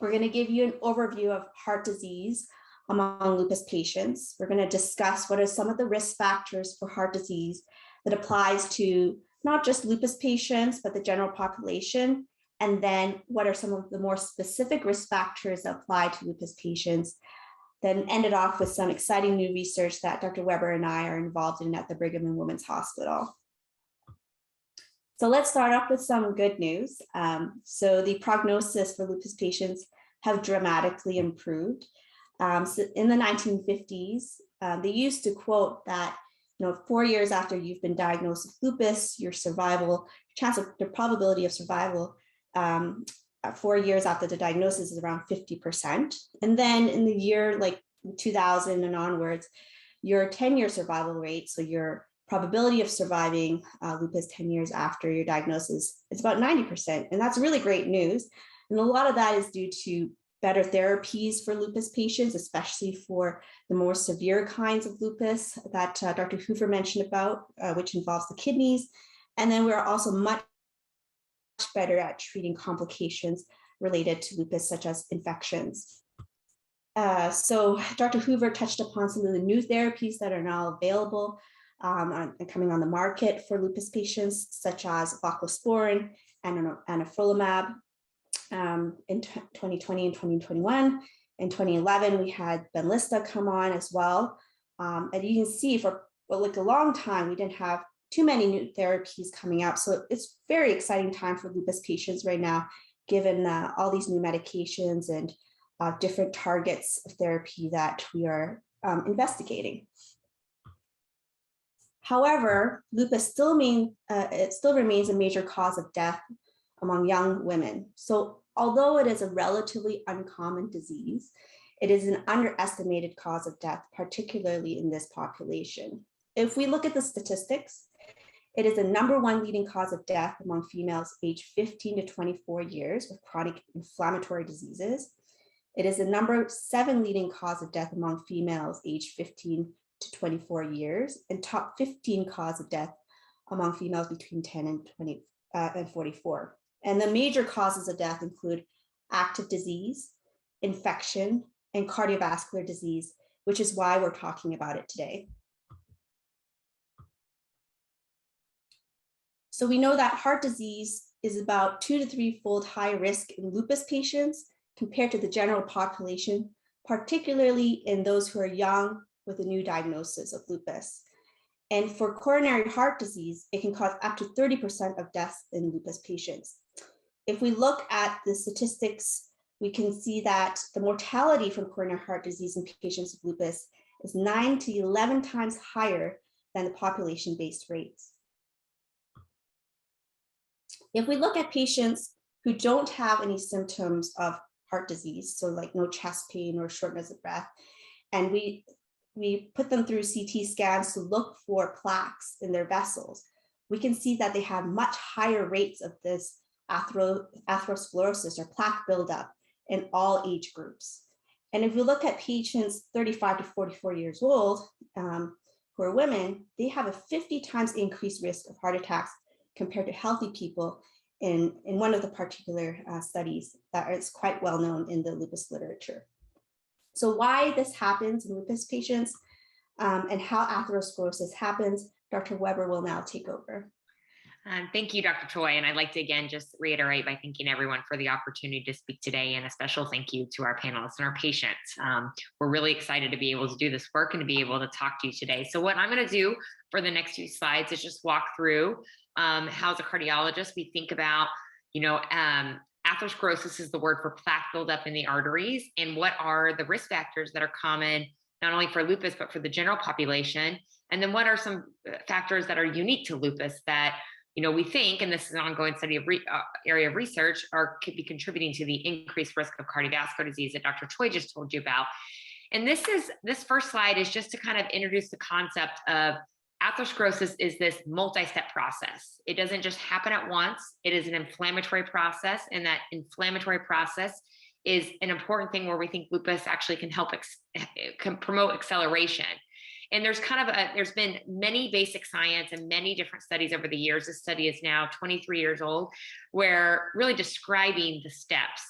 we're going to give you an overview of heart disease among lupus patients. We're going to discuss what are some of the risk factors for heart disease that applies to not just lupus patients, but the general population. And then what are some of the more specific risk factors that apply to lupus patients. Then end it off with some exciting new research that Dr. Weber and I are involved in at the Brigham and Women's Hospital. So let's start off with some good news. So the prognosis for lupus patients have dramatically improved. So in the 1950s, they used to quote that, 4 years after you've been diagnosed with lupus, the probability of survival 4 years after the diagnosis is around 50%. And then in the year like 2000 and onwards, your 10-year survival rate, so your probability of surviving lupus 10 years after your diagnosis, is about 90%. And that's really great news. And a lot of that is due to better therapies for lupus patients, especially for the more severe kinds of lupus that Dr. Hoover mentioned about, which involves the kidneys. And then we're also much better at treating complications related to lupus, such as infections. So Dr. Hoover touched upon some of the new therapies that are now available and coming on the market for lupus patients, such as voclosporin and anifrolumab. in 2020 and 2021. In 2011, we had Benlysta come on as well. And you can see for like a long time, we didn't have too many new therapies coming out. So it's very exciting time for lupus patients right now, given all these new medications and different targets of therapy that we are investigating. However, lupus still remains a major cause of death among young women. So although it is a relatively uncommon disease, it is an underestimated cause of death, particularly in this population. If we look at the statistics, it is the #1 leading cause of death among females aged 15 to 24 years with chronic inflammatory diseases. It is the #7 leading cause of death among females aged 15 to 24 years, and top 15 cause of death among females between 10 and 44. And the major causes of death include active disease, infection, and cardiovascular disease, which is why we're talking about it today. So we know that heart disease is about 2 to 3-fold higher risk in lupus patients compared to the general population, particularly in those who are young with a new diagnosis of lupus. And for coronary heart disease, it can cause up to 30% of deaths in lupus patients. If we look at the statistics, we can see that the mortality from coronary heart disease in patients with lupus is 9 to 11 times higher than the population-based rates. If we look at patients who don't have any symptoms of heart disease, so like no chest pain or shortness of breath, and we put them through CT scans to look for plaques in their vessels, we can see that they have much higher rates of this atherosclerosis or plaque buildup in all age groups. And if we look at patients 35 to 44 years old, who are women, they have a 50 times increased risk of heart attacks compared to healthy people in one of the particular studies that is quite well known in the lupus literature. So why this happens in lupus patients and how atherosclerosis happens, Dr. Weber will now take over.
Thank you, Dr. Choi. And I'd like to again just reiterate by thanking everyone for the opportunity to speak today, and a special thank you to our panelists and our patients. We're really excited to be able to do this work and to be able to talk to you today. So what I'm going to do for the next few slides is just walk through how, as a cardiologist, we think about, atherosclerosis is the word for plaque buildup in the arteries, and what are the risk factors that are common not only for lupus but for the general population, and then what are some factors that are unique to lupus that we think, and this is an ongoing study of area of research, could be contributing to the increased risk of cardiovascular disease that Dr. Choi just told you about. And this first slide is just to kind of introduce the concept of atherosclerosis is this multi-step process. It doesn't just happen at once. It is an inflammatory process, and that inflammatory process is an important thing where we think lupus actually can help can promote acceleration. And there's been many basic science and many different studies over the years. This study is now 23 years old, where really describing the steps.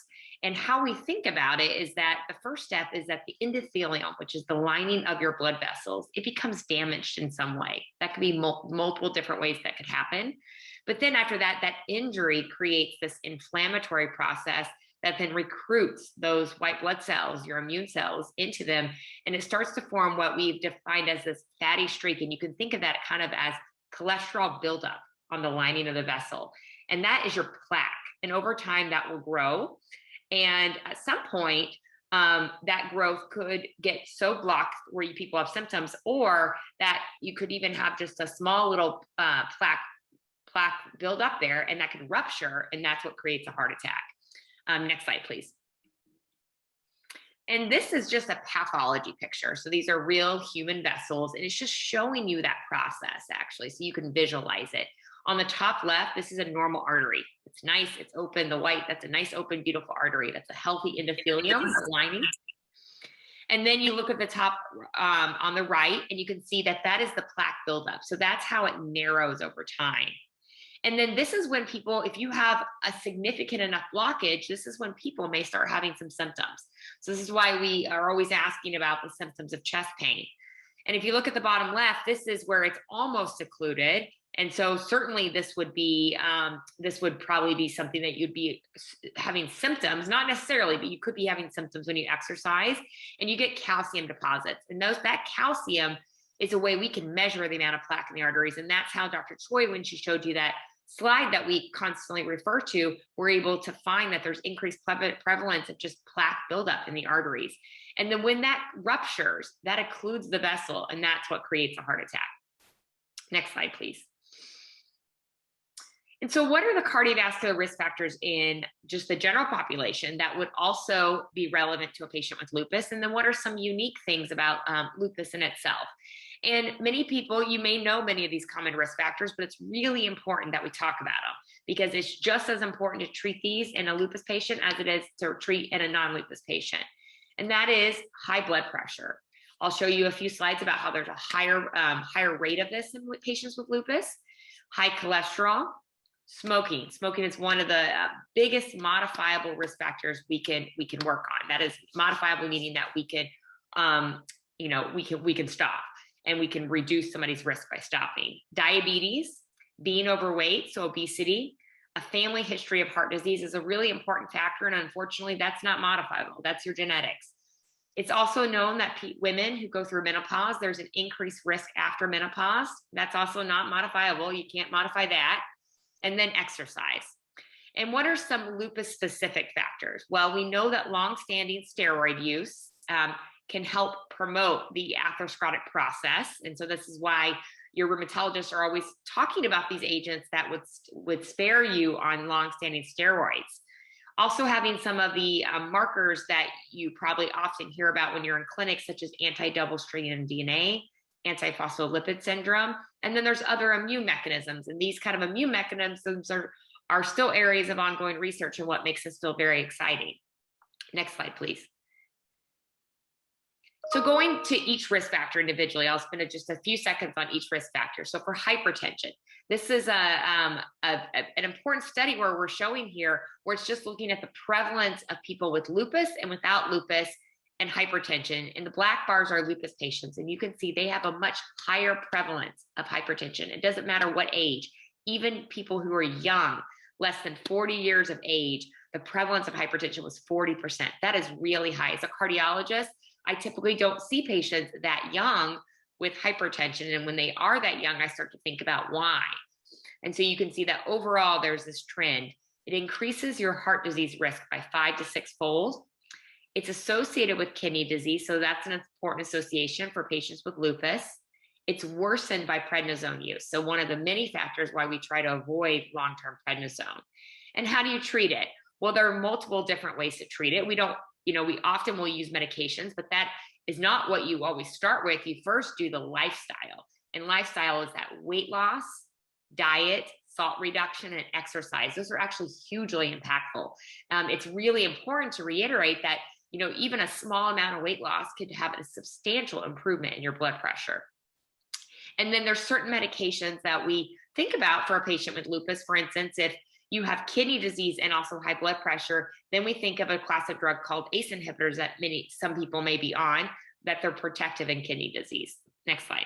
And how we think about it is that the first step is that the endothelium, which is the lining of your blood vessels, it becomes damaged in some way. That could be multiple different ways that could happen. But then after that, that injury creates this inflammatory process that then recruits those white blood cells, your immune cells, into them. And it starts to form what we've defined as this fatty streak. And you can think of that kind of as cholesterol buildup on the lining of the vessel. And that is your plaque. And over time, that will grow. And at some point, that growth could get so blocked where people have symptoms, or that you could even have just a small little plaque build up there, and that could rupture, and that's what creates a heart attack. Next slide, please. And this is just a pathology picture. So these are real human vessels, and it's just showing you that process, actually, so you can visualize it. On the top left, this is a normal artery. It's nice, it's open, the white, that's a nice, open, beautiful artery. That's a healthy endothelium lining. And then you look at the top on the right, and you can see that that is the plaque buildup. So that's how it narrows over time. And then this is when people, if you have a significant enough blockage, this is when people may start having some symptoms. So this is why we are always asking about the symptoms of chest pain. And if you look at the bottom left, this is where it's almost occluded. And so certainly this would probably be something that you'd be having symptoms, not necessarily, but you could be having symptoms when you exercise and you get calcium deposits. And that calcium is a way we can measure the amount of plaque in the arteries. And that's how Dr. Choi, when she showed you that slide that we constantly refer to, we're able to find that there's increased prevalence of just plaque buildup in the arteries. And then when that ruptures, that occludes the vessel, and that's what creates a heart attack. Next slide, please. And so what are the cardiovascular risk factors in just the general population that would also be relevant to a patient with lupus? And then what are some unique things about lupus in itself? And many people, you may know many of these common risk factors, but it's really important that we talk about them because it's just as important to treat these in a lupus patient as it is to treat in a non-lupus patient. And that is high blood pressure. I'll show you a few slides about how there's a higher rate of this in patients with lupus. High cholesterol. Smoking is one of the biggest modifiable risk factors we can work on. That is modifiable, meaning that we can stop and we can reduce somebody's risk by stopping. Diabetes, being overweight, so obesity, a family history of heart disease is a really important factor, and unfortunately, that's not modifiable. That's your genetics. It's also known that women who go through menopause, there's an increased risk after menopause. That's also not modifiable. You can't modify that. And then exercise. And what are some lupus specific factors? Well, we know that long-standing steroid use can help promote the atherosclerotic process. And so this is why your rheumatologists are always talking about these agents that would spare you on long-standing steroids. Also having some of the markers that you probably often hear about when you're in clinics, such as anti-double-stranded DNA, antiphospholipid syndrome, and then there's other immune mechanisms. And these kind of immune mechanisms are still areas of ongoing research and what makes this still very exciting. Next slide, please. So going to each risk factor individually, I'll spend just a few seconds on each risk factor. So for hypertension, this is an important study where we're showing here where it's just looking at the prevalence of people with lupus and without lupus and hypertension. And the black bars are lupus patients. And you can see they have a much higher prevalence of hypertension. It doesn't matter what age, even people who are young, less than 40 years of age, the prevalence of hypertension was 40%. That is really high. As a cardiologist, I typically don't see patients that young with hypertension. And when they are that young, I start to think about why. And so you can see that overall, there's this trend. It increases your heart disease risk by 5 to 6-fold. It's associated with kidney disease, so that's an important association for patients with lupus. It's worsened by prednisone use. So one of the many factors why we try to avoid long-term prednisone. And how do you treat it? Well, there are multiple different ways to treat it. We often will use medications, but that is not what you always start with. You first do the lifestyle. And lifestyle is that weight loss, diet, salt reduction, and exercise. Those are actually hugely impactful. It's really important to reiterate that even a small amount of weight loss could have a substantial improvement in your blood pressure. And then there's certain medications that we think about for a patient with lupus. For instance, if you have kidney disease and also high blood pressure, then we think of a class of drug called ACE inhibitors that some people may be on, that they're protective in kidney disease. Next slide.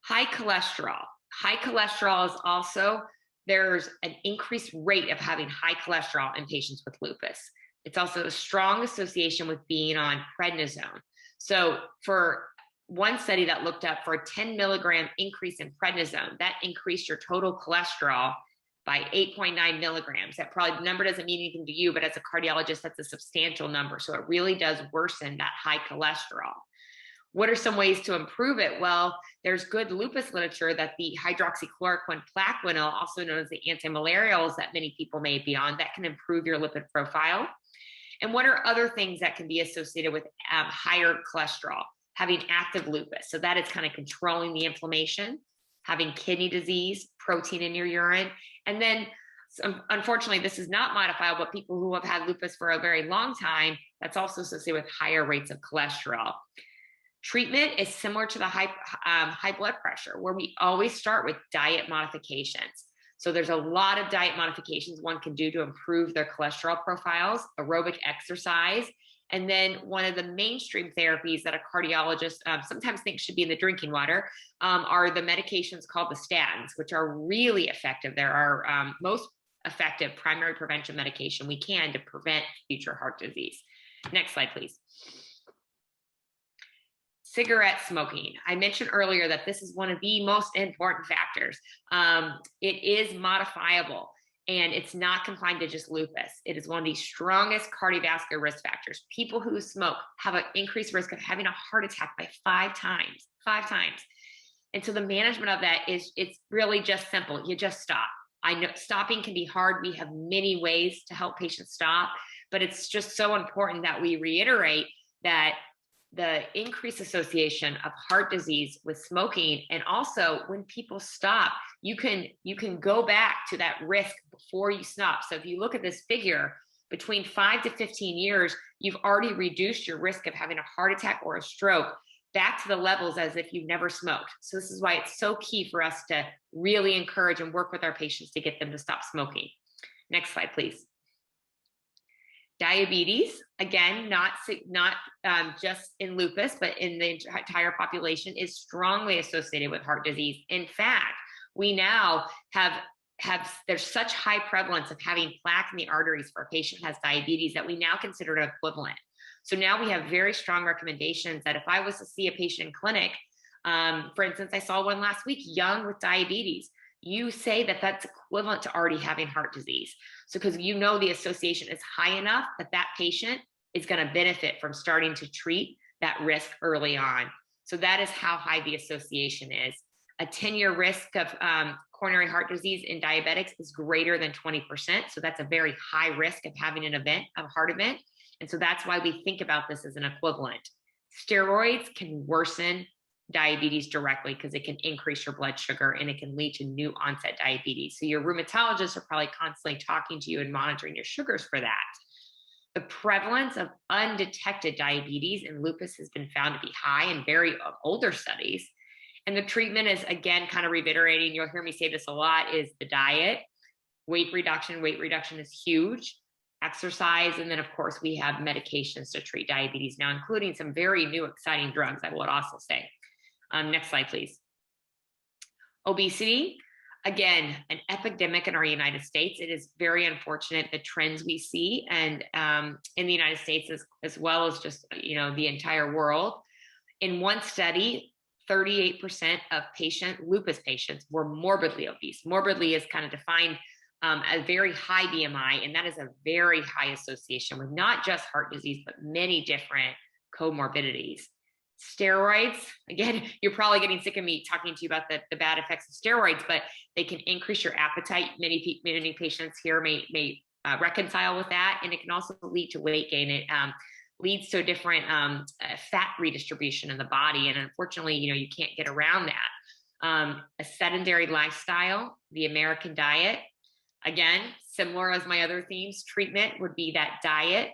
High cholesterol. High cholesterol is also, there's an increased rate of having high cholesterol in patients with lupus. It's also a strong association with being on prednisone. So for one study that looked up for a 10 milligram increase in prednisone, that increased your total cholesterol by 8.9 milligrams. That probably number doesn't mean anything to you, but as a cardiologist, that's a substantial number. So it really does worsen that high cholesterol. What are some ways to improve it? Well, there's good lupus literature that the hydroxychloroquine Plaquenil, also known as the antimalarials that many people may be on, that can improve your lipid profile. And what are other things that can be associated with higher cholesterol? Having active lupus. So that is kind of controlling the inflammation, having kidney disease, protein in your urine. And then unfortunately, this is not modifiable, but people who have had lupus for a very long time, that's also associated with higher rates of cholesterol. Treatment is similar to the high blood pressure, where we always start with diet modifications. So there's a lot of diet modifications one can do to improve their cholesterol profiles, aerobic exercise, And then one of the mainstream therapies that a cardiologist sometimes thinks should be in the drinking water are the medications called the statins, which are really effective. They're our most effective primary prevention medication we can to prevent future heart disease. Next slide, please. Cigarette smoking. I mentioned earlier that this is one of the most important factors. It is modifiable, and it's not confined to just lupus. It is one of the strongest cardiovascular risk factors. People who smoke have an increased risk of having a heart attack by 5 times. And so the management of that it's really just simple. You just stop. I know stopping can be hard. We have many ways to help patients stop, but it's just so important that we reiterate that the increased association of heart disease with smoking, and also when people stop, you can go back to that risk before you stop. So if you look at this figure, between 5 to 15 years, you've already reduced your risk of having a heart attack or a stroke back to the levels as if you've never smoked. So this is why it's so key for us to really encourage and work with our patients to get them to stop smoking. Next slide, please. Diabetes, again, not just in lupus, but in the entire population, is strongly associated with heart disease. In fact, we now have there's such high prevalence of having plaque in the arteries for a patient who has diabetes that we now consider it equivalent. So now we have very strong recommendations that if I was to see a patient in clinic, for instance, I saw one last week, young with diabetes, you say that that's equivalent to already having heart disease. So because you know the association is high enough that that patient is going to benefit from starting to treat that risk early on. So that is how high the association is. A 10-year risk of coronary heart disease in diabetics is greater than 20%. So that's a very high risk of having an event, of a heart event. And so that's why we think about this as an equivalent. Steroids can worsen diabetes directly because it can increase your blood sugar and it can lead to new onset diabetes. So your rheumatologists are probably constantly talking to you and monitoring your sugars for that. The prevalence of undetected diabetes in lupus has been found to be high in very older studies. And the treatment is, again, kind of reiterating, you'll hear me say this a lot, is the diet, weight reduction. Weight reduction is huge. Exercise, and then of course we have medications to treat diabetes now, including some very new exciting drugs, I would also say. Next slide, please. Obesity, again, an epidemic in our United States. It is very unfortunate the trends we see, and in the United States as well as just the entire world. In one study, 38% of lupus patients were morbidly obese. Morbidly is kind of defined a very high BMI, and that is a very high association with not just heart disease, but many different comorbidities. Steroids, again, you're probably getting sick of me talking to you about the bad effects of steroids, but they can increase your appetite. Many patients here may reconcile with that, and it can also lead to weight gain. It leads to a different fat redistribution in the body, and unfortunately, you can't get around that. A sedentary lifestyle, the American diet, again, similar as my other themes, treatment would be that diet,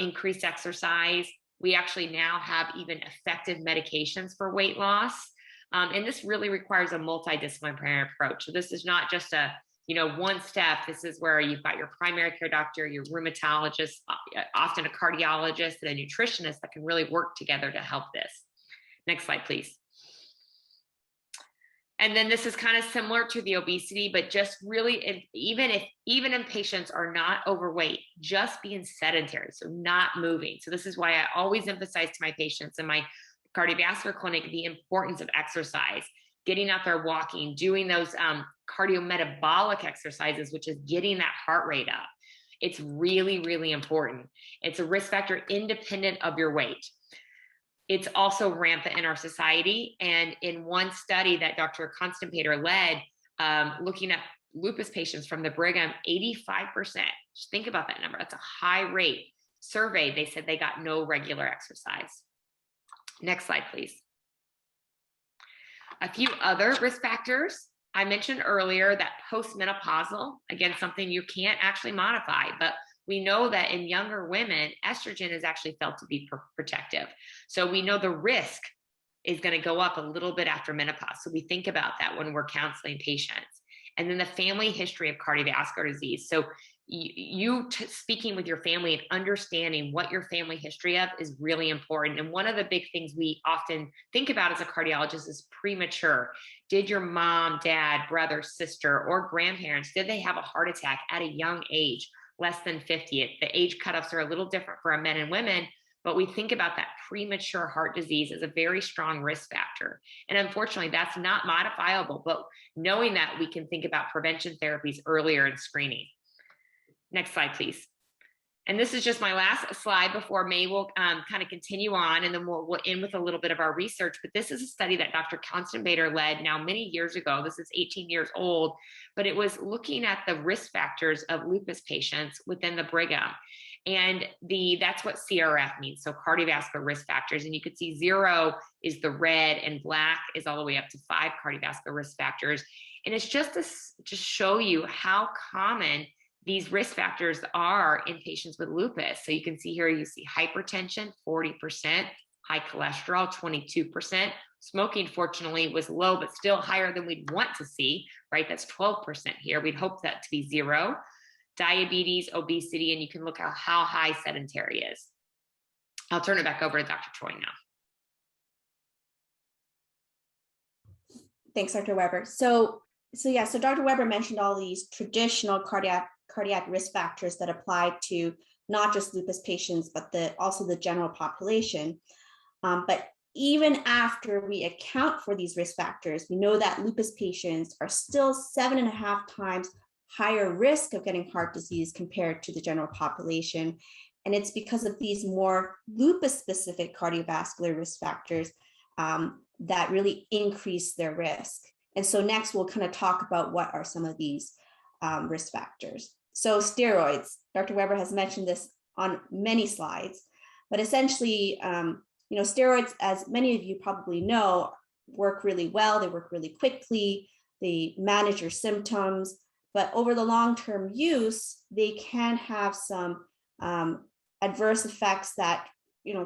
increased exercise. We actually now have even effective medications for weight loss. And this really requires a multidisciplinary approach. So this is not just a, one step. This is where you've got your primary care doctor, your rheumatologist, often a cardiologist, and a nutritionist that can really work together to help this. Next slide, please. And then this is kind of similar to the obesity, but just really, even in patients are not overweight, just being sedentary, so not moving. So this is why I always emphasize to my patients in my cardiovascular clinic the importance of exercise, getting out there walking, doing those cardiometabolic exercises, which is getting that heart rate up. It's really, really important. It's a risk factor independent of your weight. It's also rampant in our society. And in one study that Dr. Constantpater led, looking at lupus patients from the Brigham, 85%, just think about that number, that's a high rate, surveyed, they said they got no regular exercise. Next slide, please. A few other risk factors. I mentioned earlier that postmenopausal, again, something you can't actually modify, but we know that in younger women, estrogen is actually felt to be protective. So we know the risk is going to go up a little bit after menopause. So we think about that when we're counseling patients. And then the family history of cardiovascular disease. So speaking with your family and understanding what your family history of is really important. And one of the big things we often think about as a cardiologist is premature. Did your mom, dad, brother, sister, or grandparents, did they have a heart attack at a young age, less than 50? The age cutoffs are a little different for men and women, but we think about that premature heart disease as a very strong risk factor. And unfortunately, that's not modifiable, but knowing that, we can think about prevention therapies earlier in screening. Next slide, please. And this is just my last slide before May will kind of continue on, and then we'll end with a little bit of our research. But this is a study that Dr. Constant Bader led now many years ago. This is 18 years old, but it was looking at the risk factors of lupus patients within the Brigham. And that's what CRF means, so cardiovascular risk factors. And you could see 0 is the red and black is all the way up to 5 cardiovascular risk factors. And it's just to just show you how common these risk factors are in patients with lupus. So you can see here, you see hypertension, 40%, high cholesterol, 22%. Smoking, fortunately, was low, but still higher than we'd want to see, right? That's 12% here. We'd hope that to be 0. Diabetes, obesity, and you can look at how high sedentary is. I'll turn it back over to Dr. Troy now.
Thanks, Dr. Weber. So Dr. Weber mentioned all these traditional cardiac risk factors that apply to not just lupus patients, but also the general population. But even after we account for these risk factors, we know that lupus patients are still 7.5 times higher risk of getting heart disease compared to the general population. And it's because of these more lupus-specific cardiovascular risk factors that really increase their risk. And so next, we'll kind of talk about what are some of these risk factors. So steroids, Dr. Weber has mentioned this on many slides, but essentially, steroids, as many of you probably know, work really well. They work really quickly. They manage your symptoms, but over the long-term use, they can have some adverse effects that,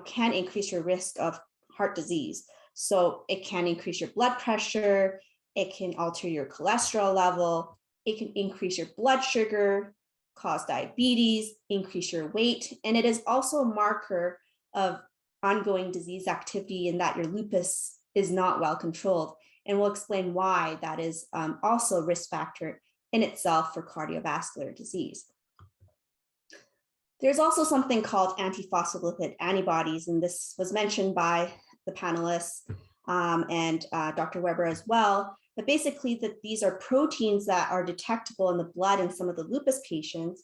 can increase your risk of heart disease. So it can increase your blood pressure. It can alter your cholesterol level. It can increase your blood sugar, cause diabetes, increase your weight. And it is also a marker of ongoing disease activity in that your lupus is not well controlled. And we'll explain why that is also a risk factor in itself for cardiovascular disease. There's also something called antiphospholipid antibodies, and this was mentioned by the panelists and Dr. Weber as well. But basically, these are proteins that are detectable in the blood in some of the lupus patients.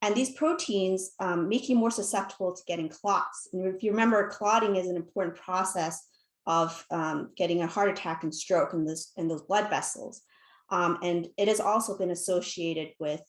And these proteins make you more susceptible to getting clots. And if you remember, clotting is an important process of getting a heart attack and stroke in those blood vessels. And it has also been associated with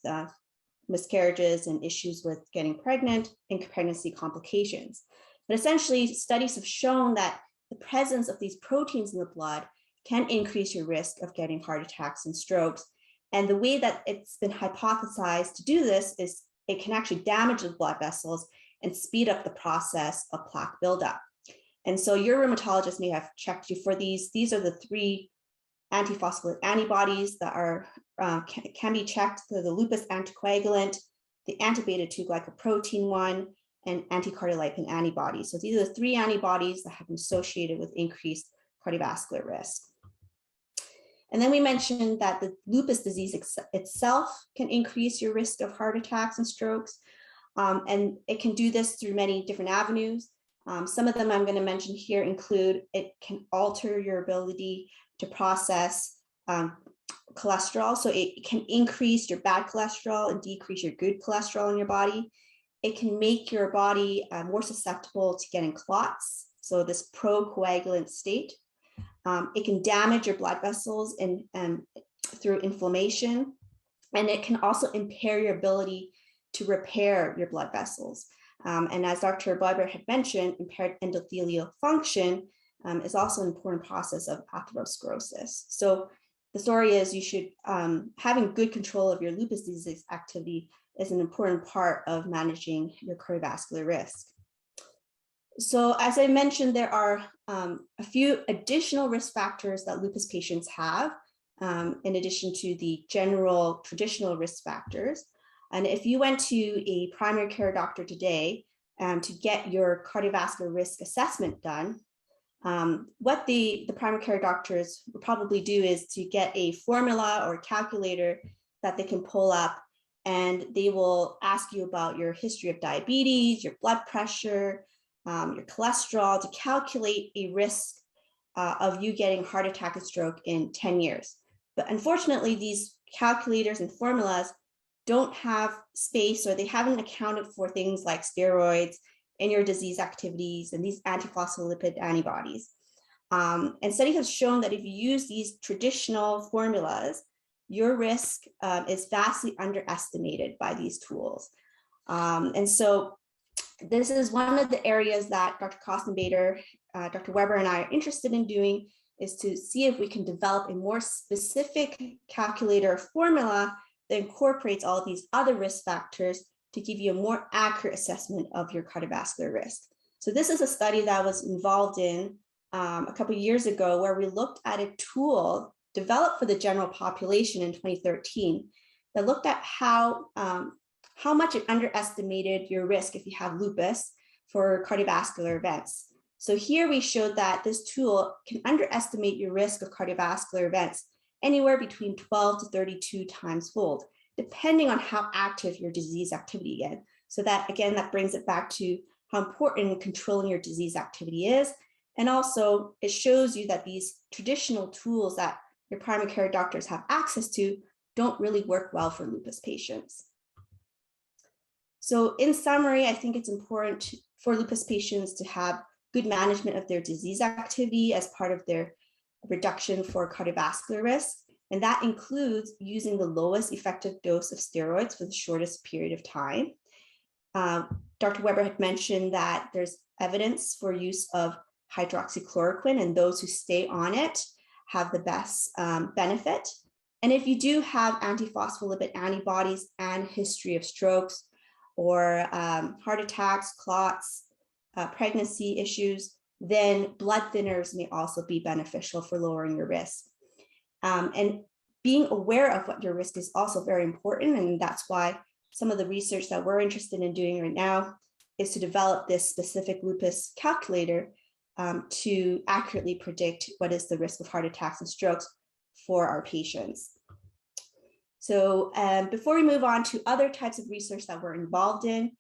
miscarriages and issues with getting pregnant and pregnancy complications. But essentially, studies have shown that the presence of these proteins in the blood can increase your risk of getting heart attacks and strokes. And the way that it's been hypothesized to do this is it can actually damage the blood vessels and speed up the process of plaque buildup. And so your rheumatologist may have checked you for these. These are the 3 antiphospholipid antibodies that are can be checked: the lupus anticoagulant, the anti-beta-2 glycoprotein 1, and anticardiolipin antibodies. So these are the 3 antibodies that have been associated with increased cardiovascular risk. And then we mentioned that the lupus disease itself can increase your risk of heart attacks and strokes. And it can do this through many different avenues. Some of them I'm going to mention here include it can alter your ability to process cholesterol. So it can increase your bad cholesterol and decrease your good cholesterol in your body. It can make your body more susceptible to getting clots, so this procoagulant state. It can damage your blood vessels through inflammation, and it can also impair your ability to repair your blood vessels. And as Dr. Weber had mentioned, impaired endothelial function is also an important process of atherosclerosis. So the story is you should, having good control of your lupus disease activity is an important part of managing your cardiovascular risk. So as I mentioned, there are a few additional risk factors that lupus patients have, in addition to the general traditional risk factors. And if you went to a primary care doctor today to get your cardiovascular risk assessment done, what the primary care doctors would probably do is to get a formula or calculator that they can pull up, and they will ask you about your history of diabetes, your blood pressure, your cholesterol, to calculate a risk of you getting a heart attack and stroke in 10 years. But unfortunately, these calculators and formulas don't have space, or they haven't accounted for things like steroids and your disease activities and these antiphospholipid antibodies. And studies have shown that if you use these traditional formulas, your risk is vastly underestimated by these tools. And so this is one of the areas that Dr. Kostenbader, Dr. Weber, and I are interested in doing, is to see if we can develop a more specific calculator formula that incorporates all of these other risk factors to give you a more accurate assessment of your cardiovascular risk. So this is a study that I was involved in a couple of years ago, where we looked at a tool developed for the general population in 2013 that looked at how much it underestimated your risk if you have lupus for cardiovascular events. So here we showed that this tool can underestimate your risk of cardiovascular events anywhere between 12 to 32 times fold, depending on how active your disease activity is. So that, again, that brings it back to how important controlling your disease activity is. And also it shows you that these traditional tools that your primary care doctors have access to don't really work well for lupus patients. So in summary, I think it's important for lupus patients to have good management of their disease activity as part of their reduction for cardiovascular risk. And that includes using the lowest effective dose of steroids for the shortest period of time. Dr. Weber had mentioned that there's evidence for use of hydroxychloroquine, and those who stay on it have the best benefit. And if you do have antiphospholipid antibodies and history of strokes or heart attacks, clots, pregnancy issues, then blood thinners may also be beneficial for lowering your risk. And being aware of what your risk is also very important. And that's why some of the research that we're interested in doing right now is to develop this specific lupus calculator to accurately predict what is the risk of heart attacks and strokes for our patients. So before we move on to other types of research that we're involved in,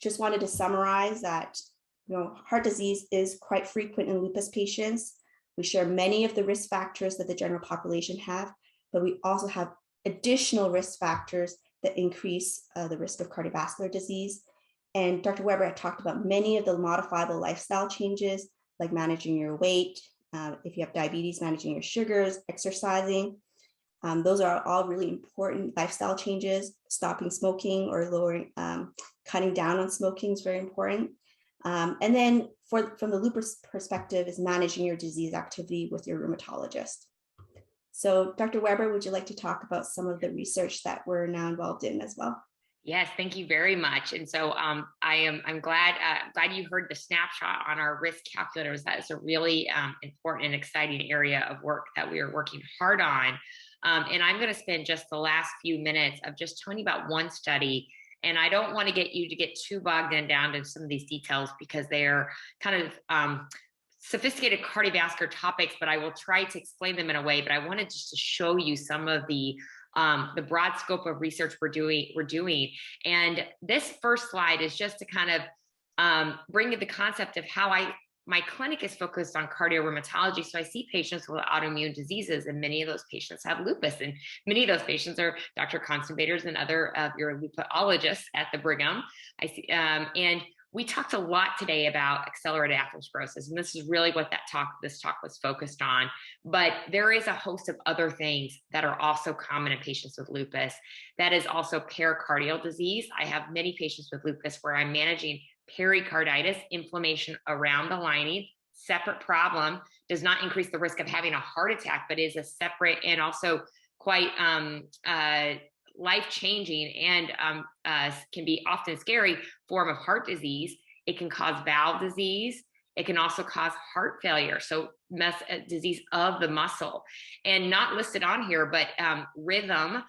just wanted to summarize that heart disease is quite frequent in lupus patients. We share many of the risk factors that the general population have, but we also have additional risk factors that increase the risk of cardiovascular disease. And Dr. Weber had talked about many of the modifiable lifestyle changes, like managing your weight, if you have diabetes, managing your sugars, exercising. Those are all really important lifestyle changes. Stopping smoking or lowering, cutting down on smoking is very important. And then from the lupus perspective is managing your disease activity with your rheumatologist. So Dr. Weber, would you like to talk about some of the research that we're now involved in as well?
Yes, thank you very much. And so I'm glad you heard the snapshot on our risk calculators. That is a really important and exciting area of work that we are working hard on. And I'm going to spend just the last few minutes of just telling you about one study. And I don't want to get you to get too bogged down to some of these details because they're kind of sophisticated cardiovascular topics, but I will try to explain them in a way. But I wanted just to show you some of the broad scope of research we're doing. And this first slide is just to kind of bring in the concept of how my clinic is focused on cardiorheumatology. So I see patients with autoimmune diseases, and many of those patients have lupus. And many of those patients are Dr. Kostenbader's and other of your lupologists at the Brigham. I see, and we talked a lot today about accelerated atherosclerosis, and this is really what this talk was focused on. But there is a host of other things that are also common in patients with lupus. That is also pericardial disease. I have many patients with lupus where I'm managing pericarditis, inflammation around the lining, separate problem, does not increase the risk of having a heart attack, but is a separate and also quite life-changing and can be often scary form of heart disease. It can cause valve disease. It can also cause heart failure, so disease of the muscle. And not listed on here, but rhythm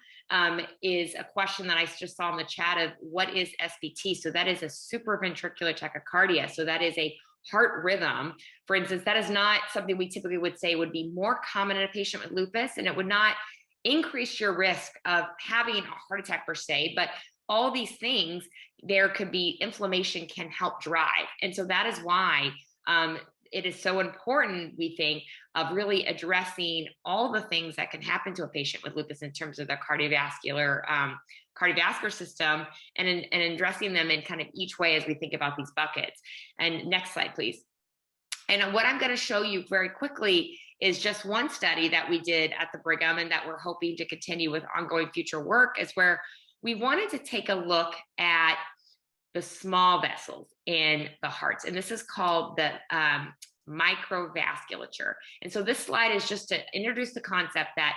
is a question that I just saw in the chat of what is SVT. So that is a supraventricular tachycardia. So that is a heart rhythm. For instance, that is not something we typically would say would be more common in a patient with lupus, and it would not increase your risk of having a heart attack per se, but all these things, there could be inflammation can help drive. And so that is why it is so important, we think, of really addressing all the things that can happen to a patient with lupus in terms of their cardiovascular system, and addressing them in kind of each way as we think about these buckets. And next slide, please. And what I'm going to show you very quickly is just one study that we did at the Brigham and that we're hoping to continue with ongoing future work, is where we wanted to take a look at the small vessels in the hearts. And this is called the microvasculature. And so this slide is just to introduce the concept that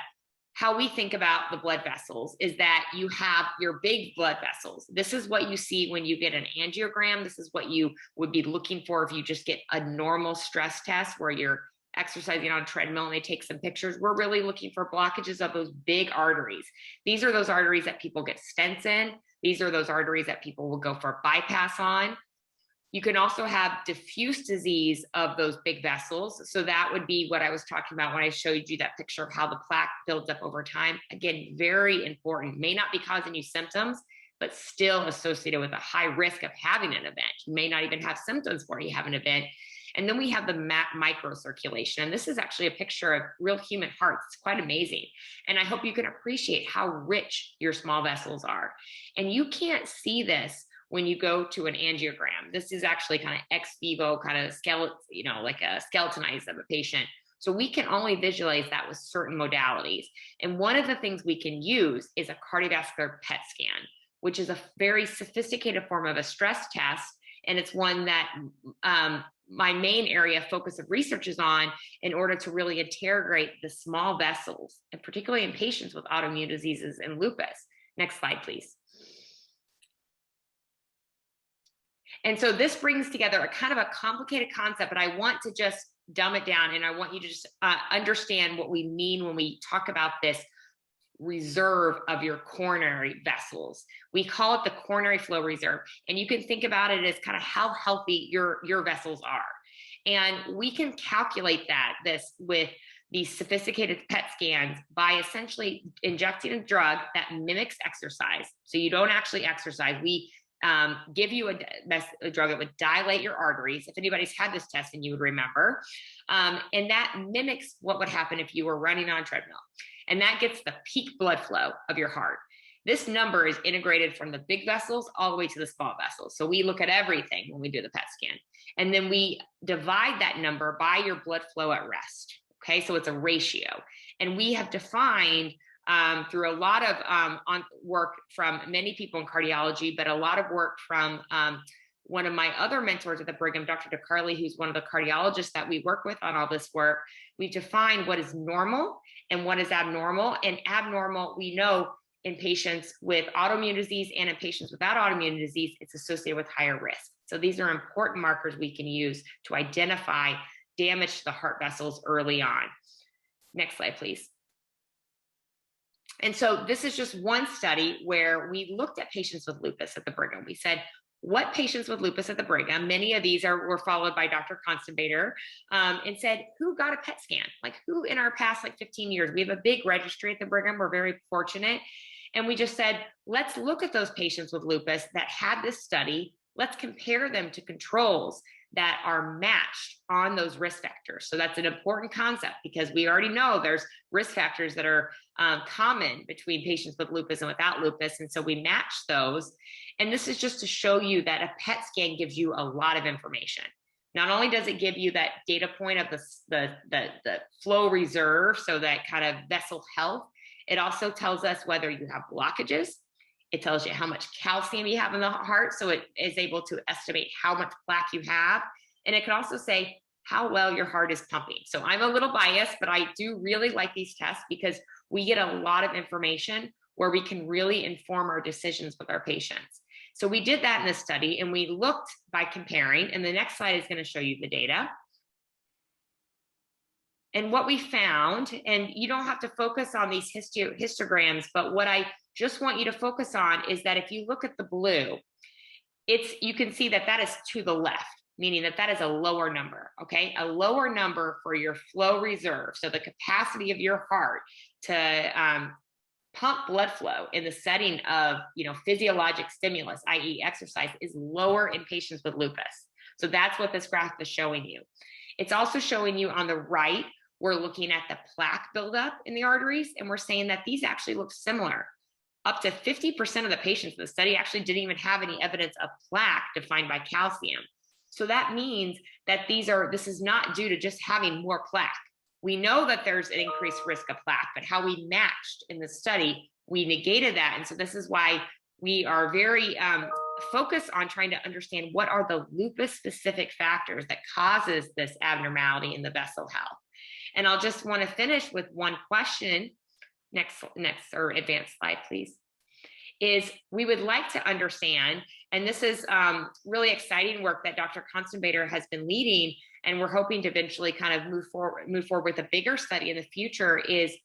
how we think about the blood vessels is that you have your big blood vessels. This is what you see when you get an angiogram. This is what you would be looking for if you just get a normal stress test where you're exercising on a treadmill and they take some pictures. We're really looking for blockages of those big arteries. These are those arteries that people get stents in. These are those arteries that people will go for a bypass on. You can also have diffuse disease of those big vessels. So that would be what I was talking about when I showed you that picture of how the plaque builds up over time. Again, very important. May not be causing you symptoms, but still associated with a high risk of having an event. You may not even have symptoms before you have an event. And then we have the microcirculation. And this is actually a picture of real human hearts. It's quite amazing. And I hope you can appreciate how rich your small vessels are. And you can't see this when you go to an angiogram. This is actually kind of ex vivo, kind of skeleton, like a skeletonized of a patient. So we can only visualize that with certain modalities. And one of the things we can use is a cardiovascular PET scan, which is a very sophisticated form of a stress test. And it's one that my main area of focus of research is on in order to really interrogate the small vessels, and particularly in patients with autoimmune diseases and lupus. Next slide, please. And so this brings together a kind of a complicated concept, but I want to just dumb it down, and I want you to just understand what we mean when we talk about this reserve of your coronary vessels. We call it the coronary flow reserve, and you can think about it as kind of how healthy your vessels are. And we can calculate this with these sophisticated PET scans by essentially injecting a drug that mimics exercise. So you don't actually exercise. We give you a drug that would dilate your arteries. If anybody's had this test, and you would remember, and that mimics what would happen if you were running on a treadmill. And that gets the peak blood flow of your heart. This number is integrated from the big vessels all the way to the small vessels. So we look at everything when we do the PET scan. And then we divide that number by your blood flow at rest. Okay, so it's a ratio. And we have defined through a lot of work from many people in cardiology, but a lot of work from one of my other mentors at the Brigham, Dr. DeCarli, who's one of the cardiologists that we work with on all this work. We've defined what is normal and what is abnormal. And abnormal, we know in patients with autoimmune disease and in patients without autoimmune disease, it's associated with higher risk. So these are important markers we can use to identify damage to the heart vessels early on. Next slide, please. And so this is just one study where we looked at patients with lupus at the Brigham. We said, what patients with lupus at the Brigham, many of these were followed by Dr. Constanbader, and said, who got a PET scan? Like who in our past 15 years? We have a big registry at the Brigham. We're very fortunate. And we just said, let's look at those patients with lupus that had this study. Let's compare them to controls that are matched on those risk factors. So that's an important concept because we already know there's risk factors that are common between patients with lupus and without lupus. And so we match those. And this is just to show you that a PET scan gives you a lot of information. Not only does it give you that data point of the flow reserve, so that kind of vessel health, it also tells us whether you have blockages. It tells you how much calcium you have in the heart, so it is able to estimate how much plaque you have. And it can also say how well your heart is pumping. So I'm a little biased, but I do really like these tests because we get a lot of information where we can really inform our decisions with our patients. So we did that in the study, and we looked by comparing, and the next slide is going to show you the data. And what we found, and you don't have to focus on these histograms, but what I just want you to focus on is that if you look at the blue, you can see that that is to the left, meaning that that is a lower number, okay? A lower number for your flow reserve. So the capacity of your heart to pump blood flow in the setting of, physiologic stimulus, i.e. exercise, is lower in patients with lupus. So that's what this graph is showing you. It's also showing you on the right, we're looking at the plaque buildup in the arteries, and we're saying that these actually look similar. Up to 50% of the patients in the study actually didn't even have any evidence of plaque defined by calcium. So that means that this is not due to just having more plaque. We know that there's an increased risk of plaque, but how we matched in the study, we negated that. And so this is why we are very focused on trying to understand what are the lupus specific factors that causes this abnormality in the vessel health. And I'll just want to finish with one question. Next or advanced slide, please. Is we would like to understand, and this is really exciting work that Dr. Constanbader has been leading, and we're hoping to eventually kind of move forward with a bigger study in the future, is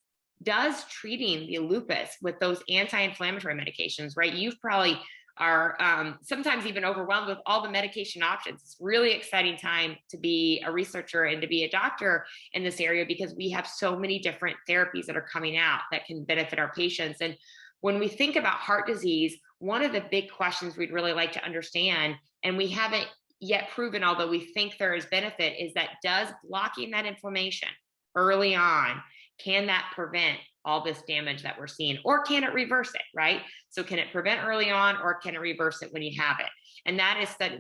does treating the lupus with those anti-inflammatory medications, right? You've probably are sometimes even overwhelmed with all the medication options. It's really exciting time to be a researcher and to be a doctor in this area, because we have so many different therapies that are coming out that can benefit our patients. And when we think about heart disease, one of the big questions we'd really like to understand, and we haven't yet proven, although we think there is benefit, is that does blocking that inflammation early on, can that prevent all this damage that we're seeing, or can it reverse it, right? So can it prevent early on, or can it reverse it when you have it? And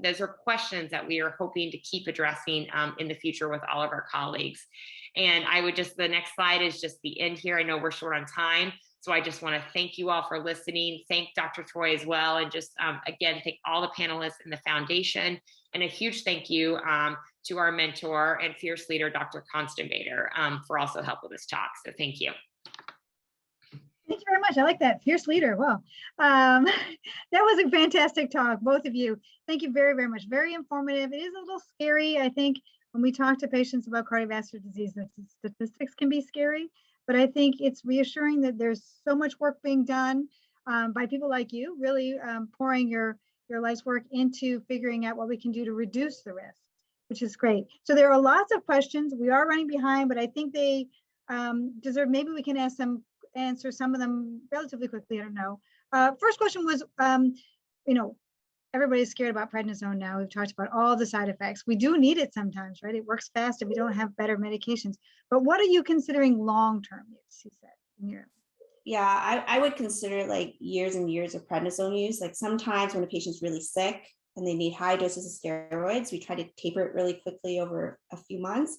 those are questions that we are hoping to keep addressing in the future with all of our colleagues. And the next slide is just the end here. I know we're short on time, so I just want to thank you all for listening. Thank Dr. Troy as well. And just, again, thank all the panelists in the foundation. And a huge thank you to our mentor and fierce leader, Dr. Constanbader, for also help with this talk. So thank you.
Thank you very much. I like that. Fierce leader. Wow. That was a fantastic talk, both of you. Thank you very, very much. Very informative. It is a little scary, I think, when we talk to patients about cardiovascular disease, the statistics can be scary, but I think it's reassuring that there's so much work being done by people like you, really pouring your life's work into figuring out what we can do to reduce the risk, which is great. So there are lots of questions. We are running behind, but I think they deserve, maybe we can answer some of them relatively quickly. I don't know. First question was, everybody's scared about prednisone now. We've talked about all the side effects. We do need it sometimes, right? It works fast if we don't have better medications. But what are you considering long-term use, he said?
Yeah, I would consider like years and years of prednisone use. Like sometimes when a patient's really sick and they need high doses of steroids, we try to taper it really quickly over a few months.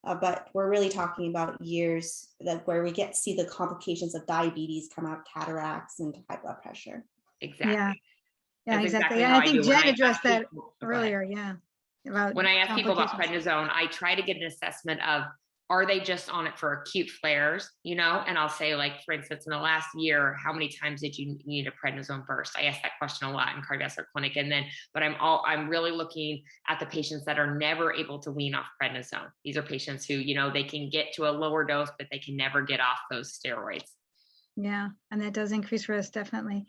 But we're really talking about years where we get to see the complications of diabetes come out, cataracts, and high blood pressure.
Exactly.
Yeah, exactly. I think Jen addressed that earlier. Yeah.
When I ask people about prednisone, I try to get an assessment of, are they just on it for acute flares, and I'll say, like, for instance, in the last year, how many times did you need a prednisone burst? I ask that question a lot in cardiovascular clinic. And then, but I'm really looking at the patients that are never able to wean off prednisone. These are patients who, they can get to a lower dose, but they can never get off those steroids.
Yeah, and that does increase risk, definitely.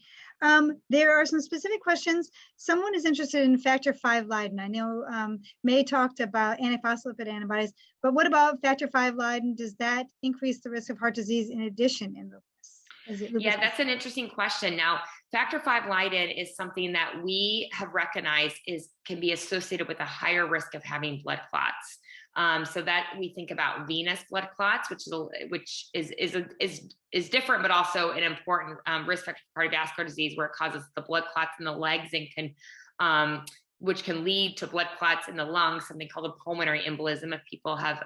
There are some specific questions. Someone is interested in factor V Leiden. I know May talked about antiphospholipid antibodies, but what about factor V Leiden? Does that increase the risk of heart disease in addition in lupus? Yeah,
that's an interesting question. Now, factor V Leiden is something that we have recognized can be associated with a higher risk of having blood clots. So that we think about venous blood clots, which is different, but also an important risk factor for cardiovascular disease, where it causes the blood clots in the legs and which can lead to blood clots in the lungs, something called a pulmonary embolism, if people have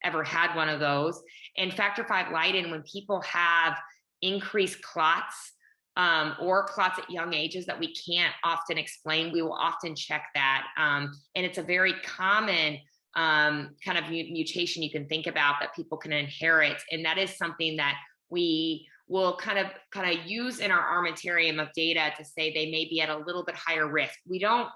ever had one of those. And factor V Leiden, when people have increased clots or clots at young ages that we can't often explain, we will often check that. And it's a very common kind of mutation you can think about that people can inherit. And that is something that we we'll kind of use in our armamentarium of data to say they may be at a little bit higher risk. We don't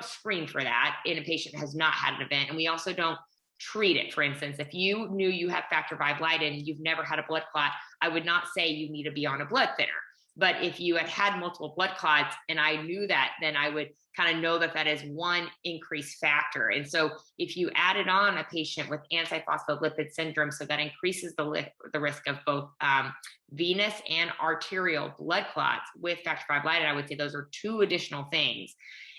screen for that in a patient that has not had an event, and we also don't treat it. For instance, if you knew you have factor V Leiden and you've never had a blood clot, I would not say you need to be on a blood thinner. But if you had multiple blood clots and I knew that, then I would kind of know that that is one increased factor. And so if you added on a patient with antiphospholipid syndrome, so that increases the risk of both venous and arterial blood clots with factor V Leiden, I would say those are two additional things.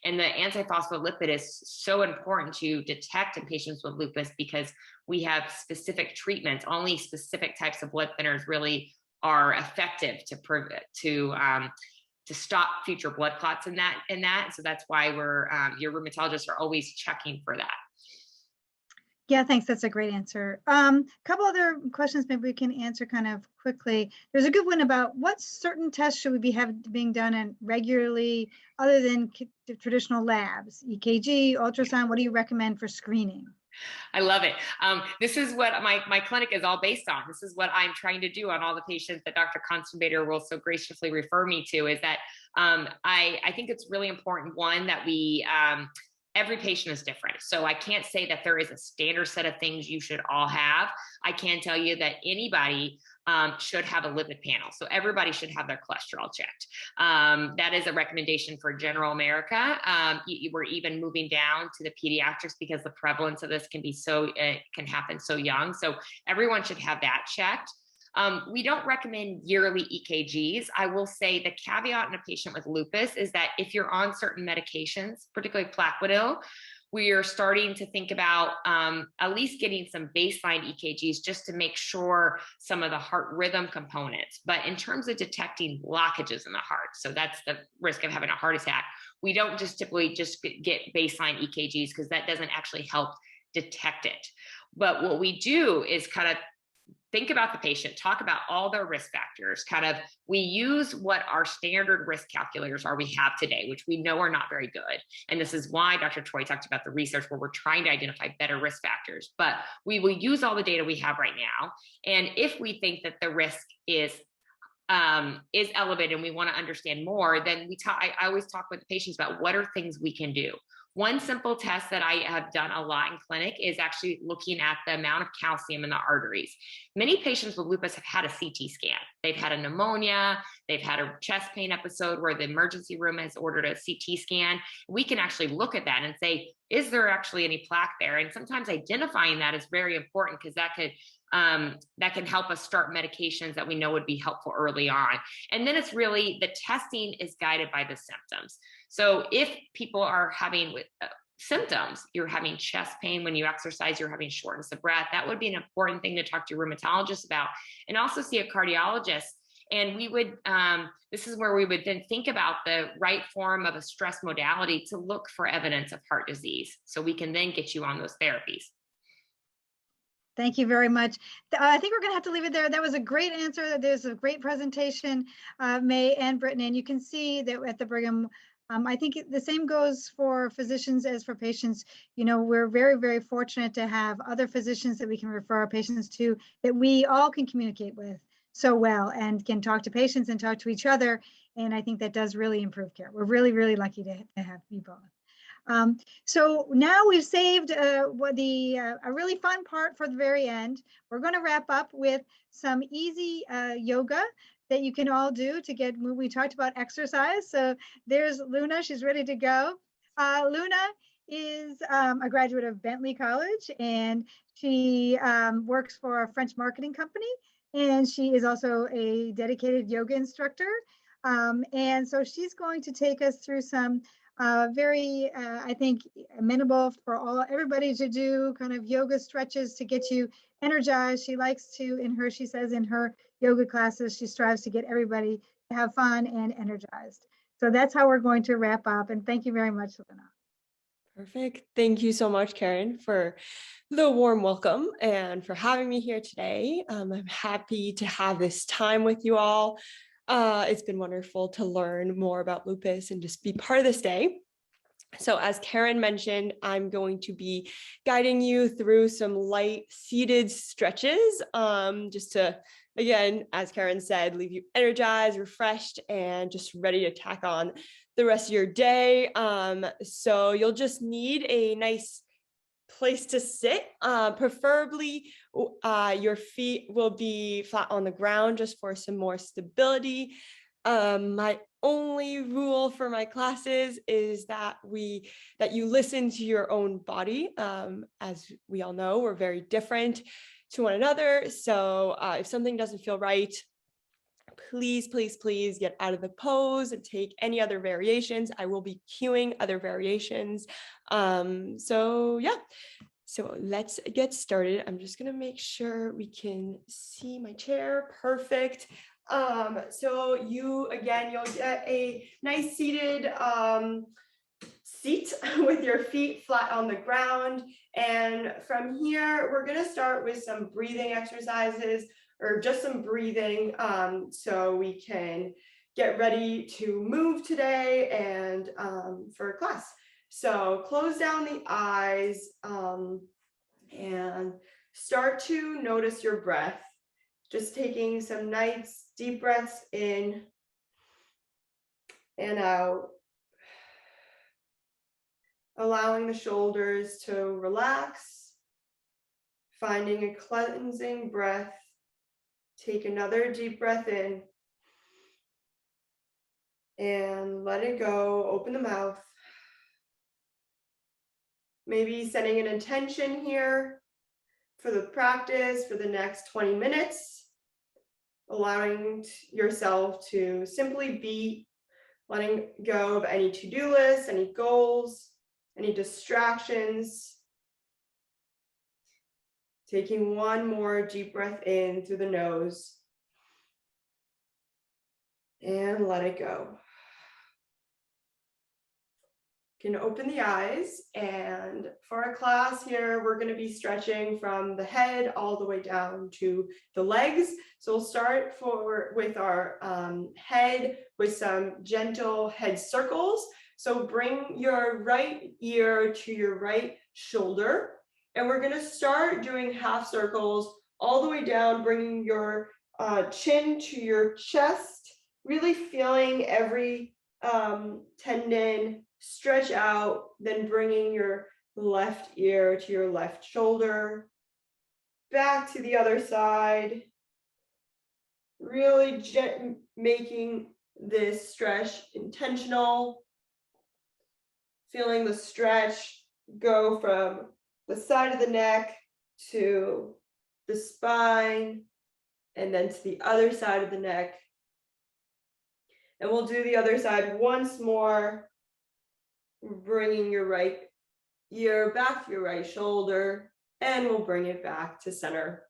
And the antiphospholipid is so important to detect in patients with lupus because we have specific treatments. Only specific types of blood thinners really are effective to stop future blood clots in that. So that's why your rheumatologists are always checking for that.
Yeah, thanks. That's a great answer. Couple other questions maybe we can answer kind of quickly. There's a good one about what certain tests should we being done and regularly other than the traditional labs, EKG, ultrasound. What do you recommend for screening?
I love it. This is what my clinic is all based on. This is what I'm trying to do on all the patients that Dr. Constanbader will so graciously refer me to, is that I think it's really important, one, that we, every patient is different. So I can't say that there is a standard set of things you should all have. I can tell you that anybody should have a lipid panel. So everybody should have their cholesterol checked. That is a recommendation for general America. We're even moving down to the pediatrics because the prevalence of this can happen so young. So everyone should have that checked. We don't recommend yearly EKGs. I will say the caveat in a patient with lupus is that if you're on certain medications, particularly Plaquenil, we are starting to think about at least getting some baseline EKGs just to make sure some of the heart rhythm components. But in terms of detecting blockages in the heart, so that's the risk of having a heart attack, we don't just typically just get baseline EKGs because that doesn't actually help detect it. But what we do is kind of think about the patient, talk about all their risk factors, we use what our standard risk calculators are we have today, which we know are not very good. And this is why Dr. Troy talked about the research where we're trying to identify better risk factors, but we will use all the data we have right now. And if we think that the risk is elevated and we want to understand more, then I always talk with the patients about what are things we can do. One simple test that I have done a lot in clinic is actually looking at the amount of calcium in the arteries. Many patients with lupus have had a CT scan. They've had a pneumonia, they've had a chest pain episode where the emergency room has ordered a CT scan. We can actually look at that and say, is there actually any plaque there? And sometimes identifying that is very important because that can help us start medications that we know would be helpful early on. And then it's really, the testing is guided by the symptoms. So if people are having symptoms, you're having chest pain when you exercise, you're having shortness of breath, that would be an important thing to talk to your rheumatologist about, and also see a cardiologist. And we would, this is where we would then think about the right form of a stress modality to look for evidence of heart disease. So we can then get you on those therapies.
Thank you very much. I think we're going to have to leave it there. That was a great answer. There's a great presentation, May and Brittany, and you can see that at the Brigham, I think the same goes for physicians as for patients. You know, we're very, very fortunate to have other physicians that we can refer our patients to that we all can communicate with so well and can talk to patients and talk to each other. And I think that does really improve care. We're really, really lucky to have you both. So now we've saved a really fun part for the very end. We're going to wrap up with some easy yoga that you can all do to get, we talked about exercise. So there's Luna, she's ready to go. Luna is a graduate of Bentley College, and she works for a French marketing company. And she is also a dedicated yoga instructor. And so she's going to take us through some very, I think, amenable for everybody to do kind of yoga stretches to get you energized. She likes to, she says in her yoga classes, she strives to get everybody to have fun and energized. So that's how we're going to wrap up. And thank you very much, Luna.
Perfect. Thank you so much, Karen, for the warm welcome and for having me here today. I'm happy to have this time with you all. It's been wonderful to learn more about lupus and just be part of this day. So as Karen mentioned, I'm going to be guiding you through some light seated stretches just to again, as Karen said, leave you energized, refreshed, and just ready to tack on the rest of your day. So you'll just need a nice place to sit. Preferably, your feet will be flat on the ground just for some more stability. My only rule for my classes is that you listen to your own body. As we all know, we're very different to one another. So if something doesn't feel right, please, please, please get out of the pose and take any other variations. I will be cueing other variations. So yeah, so let's get started. I'm just gonna make sure we can see my chair. Perfect. So you'll get a nice seated seat with your feet flat on the ground. And from here, we're gonna start with some breathing exercises, or just some breathing, so we can get ready to move today and for class. So close down the eyes and start to notice your breath. Just taking some nice deep breaths in and out. Allowing the shoulders to relax. Finding a cleansing breath. Take another deep breath in and let it go. Open the mouth. Maybe setting an intention here for the practice for the next 20 minutes. Allowing yourself to simply be, letting go of any to-do lists, any goals, any distractions. Taking one more deep breath in through the nose and let it go. You can open the eyes, and for our class here, we're going to be stretching from the head all the way down to the legs. So we'll start with our head with some gentle head circles. So bring your right ear to your right shoulder. And we're going to start doing half circles all the way down, bringing your chin to your chest, really feeling every tendon stretch out, then bringing your left ear to your left shoulder, back to the other side, really making this stretch intentional, feeling the stretch go from the side of the neck to the spine, and then to the other side of the neck. And we'll do the other side once more, bringing your right ear back to your right shoulder, and we'll bring it back to center.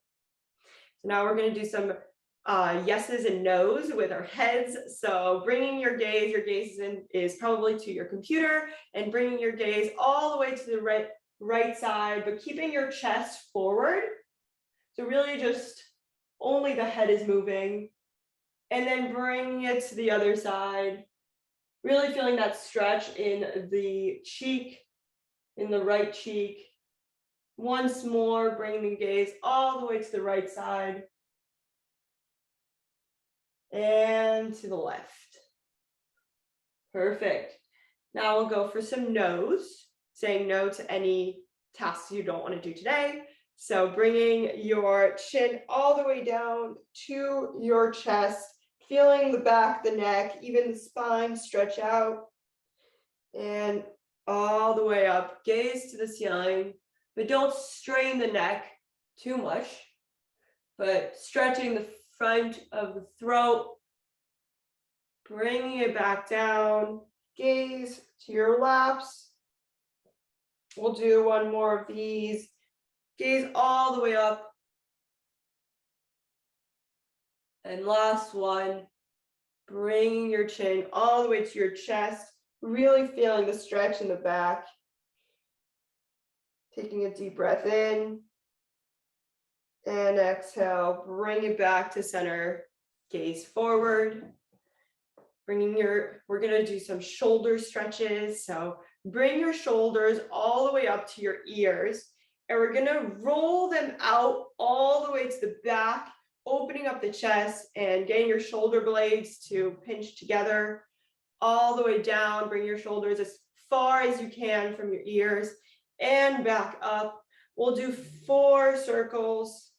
So now we're going to do some yeses and nos with our heads. So bringing your gaze is probably to your computer, and bringing your gaze all the way to the right side, but keeping your chest forward. So really just only the head is moving, and then bringing it to the other side. Really feeling that stretch in the cheek, in the right cheek. Once more, bringing the gaze all the way to the right side and to the left. Perfect. Now we'll go for some no's, saying no to any tasks you don't want to do today. So bringing your chin all the way down to your chest, feeling the back, the neck, even the spine stretch out, and all the way up, gaze to the ceiling, but don't strain the neck too much, but stretching the front of the throat, bringing it back down, gaze to your laps. We'll do one more of these, gaze all the way up. And last one, bringing your chin all the way to your chest, really feeling the stretch in the back. Taking a deep breath in and exhale, bring it back to center, gaze forward. We're gonna do some shoulder stretches. So bring your shoulders all the way up to your ears, and we're gonna roll them out all the way to the back opening up the chest and getting your shoulder blades to pinch together all the way down. Bring your shoulders as far as you can from your ears and back up. We'll do 4 circles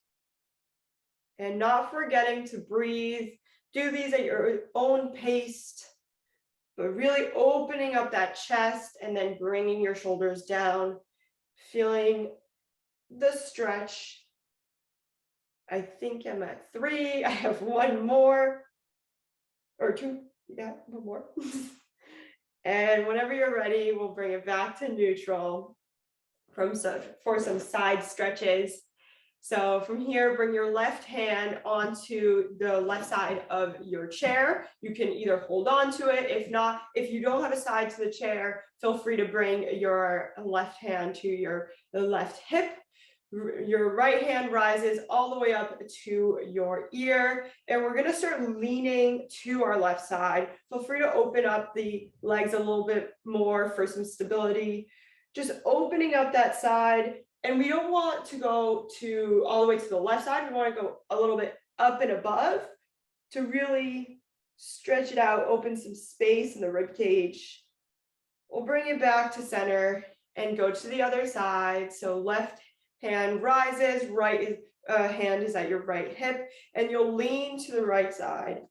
and not forgetting to breathe. Do these at your own pace, but really opening up that chest and then bringing your shoulders down, feeling the stretch. I think I'm at 3. I have 1 more or 2. Yeah, 1 more. And whenever you're ready, we'll bring it back to neutral for some side stretches. So from here, bring your left hand onto the left side of your chair. You can either hold on to it. If not, if you don't have a side to the chair, feel free to bring your left hand to the left hip. Your right hand rises all the way up to your ear, and we're going to start leaning to our left side. Feel free to open up the legs a little bit more for some stability. Just opening up that side, and we don't want to go all the way to the left side. We want to go a little bit up and above to really stretch it out, open some space in the rib cage. We'll bring it back to center and go to the other side. So left hand rises, right hand is at your right hip, and you'll lean to the right side,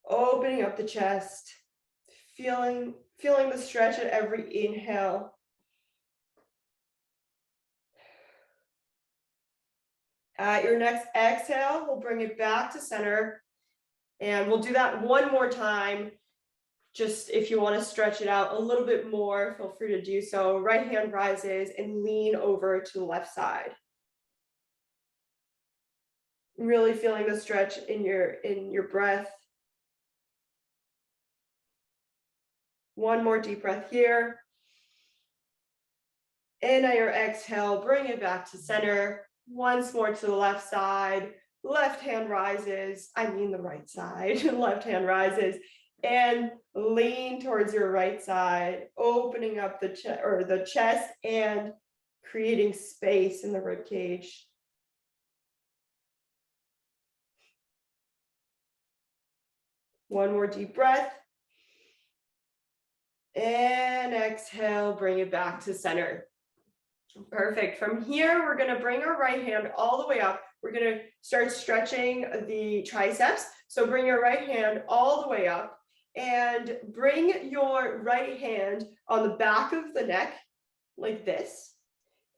opening up the chest, feeling the stretch at every inhale. At your next exhale, we'll bring it back to center, and we'll do that 1 more time. Just if you want to stretch it out a little bit more, feel free to do so. Right hand rises and lean over to the left side. Really feeling the stretch in your breath. 1 more deep breath here. And at your exhale, bring it back to center. Once more to the left side. Left hand rises, the right side. Left hand rises. And lean towards your right side, opening up the chest and creating space in the rib cage. One more deep breath. And exhale, bring it back to center. Perfect. From here, we're going to bring our right hand all the way up. We're going to start stretching the triceps. So bring your right hand all the way up. And bring your right hand on the back of the neck like this.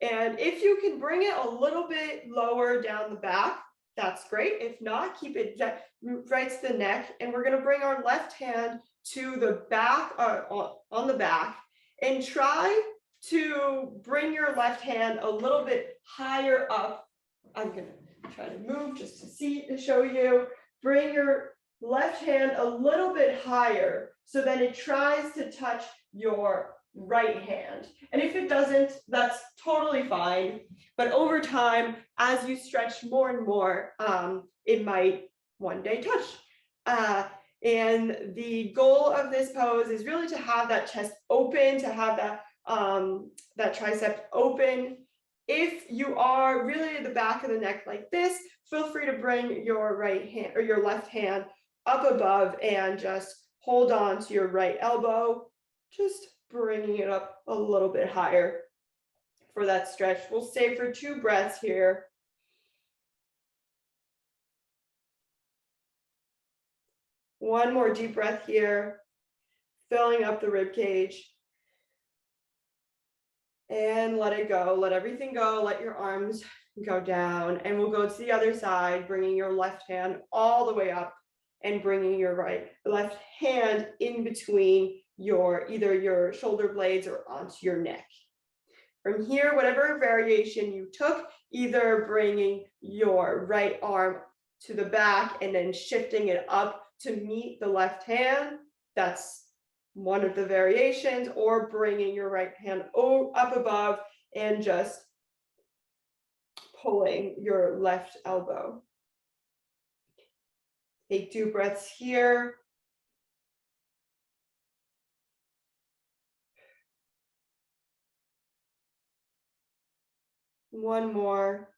And if you can bring it a little bit lower down the back, that's great. If not, keep it right to the neck. And we're going to bring our left hand to the back, on the back, and try to bring your left hand a little bit higher up. I'm going to try to move just to show you. Bring your left hand a little bit higher so that it tries to touch your right hand. And if it doesn't, that's totally fine. But over time, as you stretch more and more, it might one day touch. And the goal of this pose is really to have that chest open, to have that tricep open. If you are really at the back of the neck like this, feel free to bring your right hand or your left hand up above and just hold on to your right elbow, just bringing it up a little bit higher for that stretch. We'll stay for 2 breaths here. One more deep breath here, filling up the rib cage. And let it go, let everything go, let your arms go down. And we'll go to the other side, bringing your left hand all the way up and bringing your left hand in between either your shoulder blades or onto your neck. From here, whatever variation you took, either bringing your right arm to the back and then shifting it up to meet the left hand, that's one of the variations, or bringing your right hand up above and just pulling your left elbow. Take 2 breaths here. One more.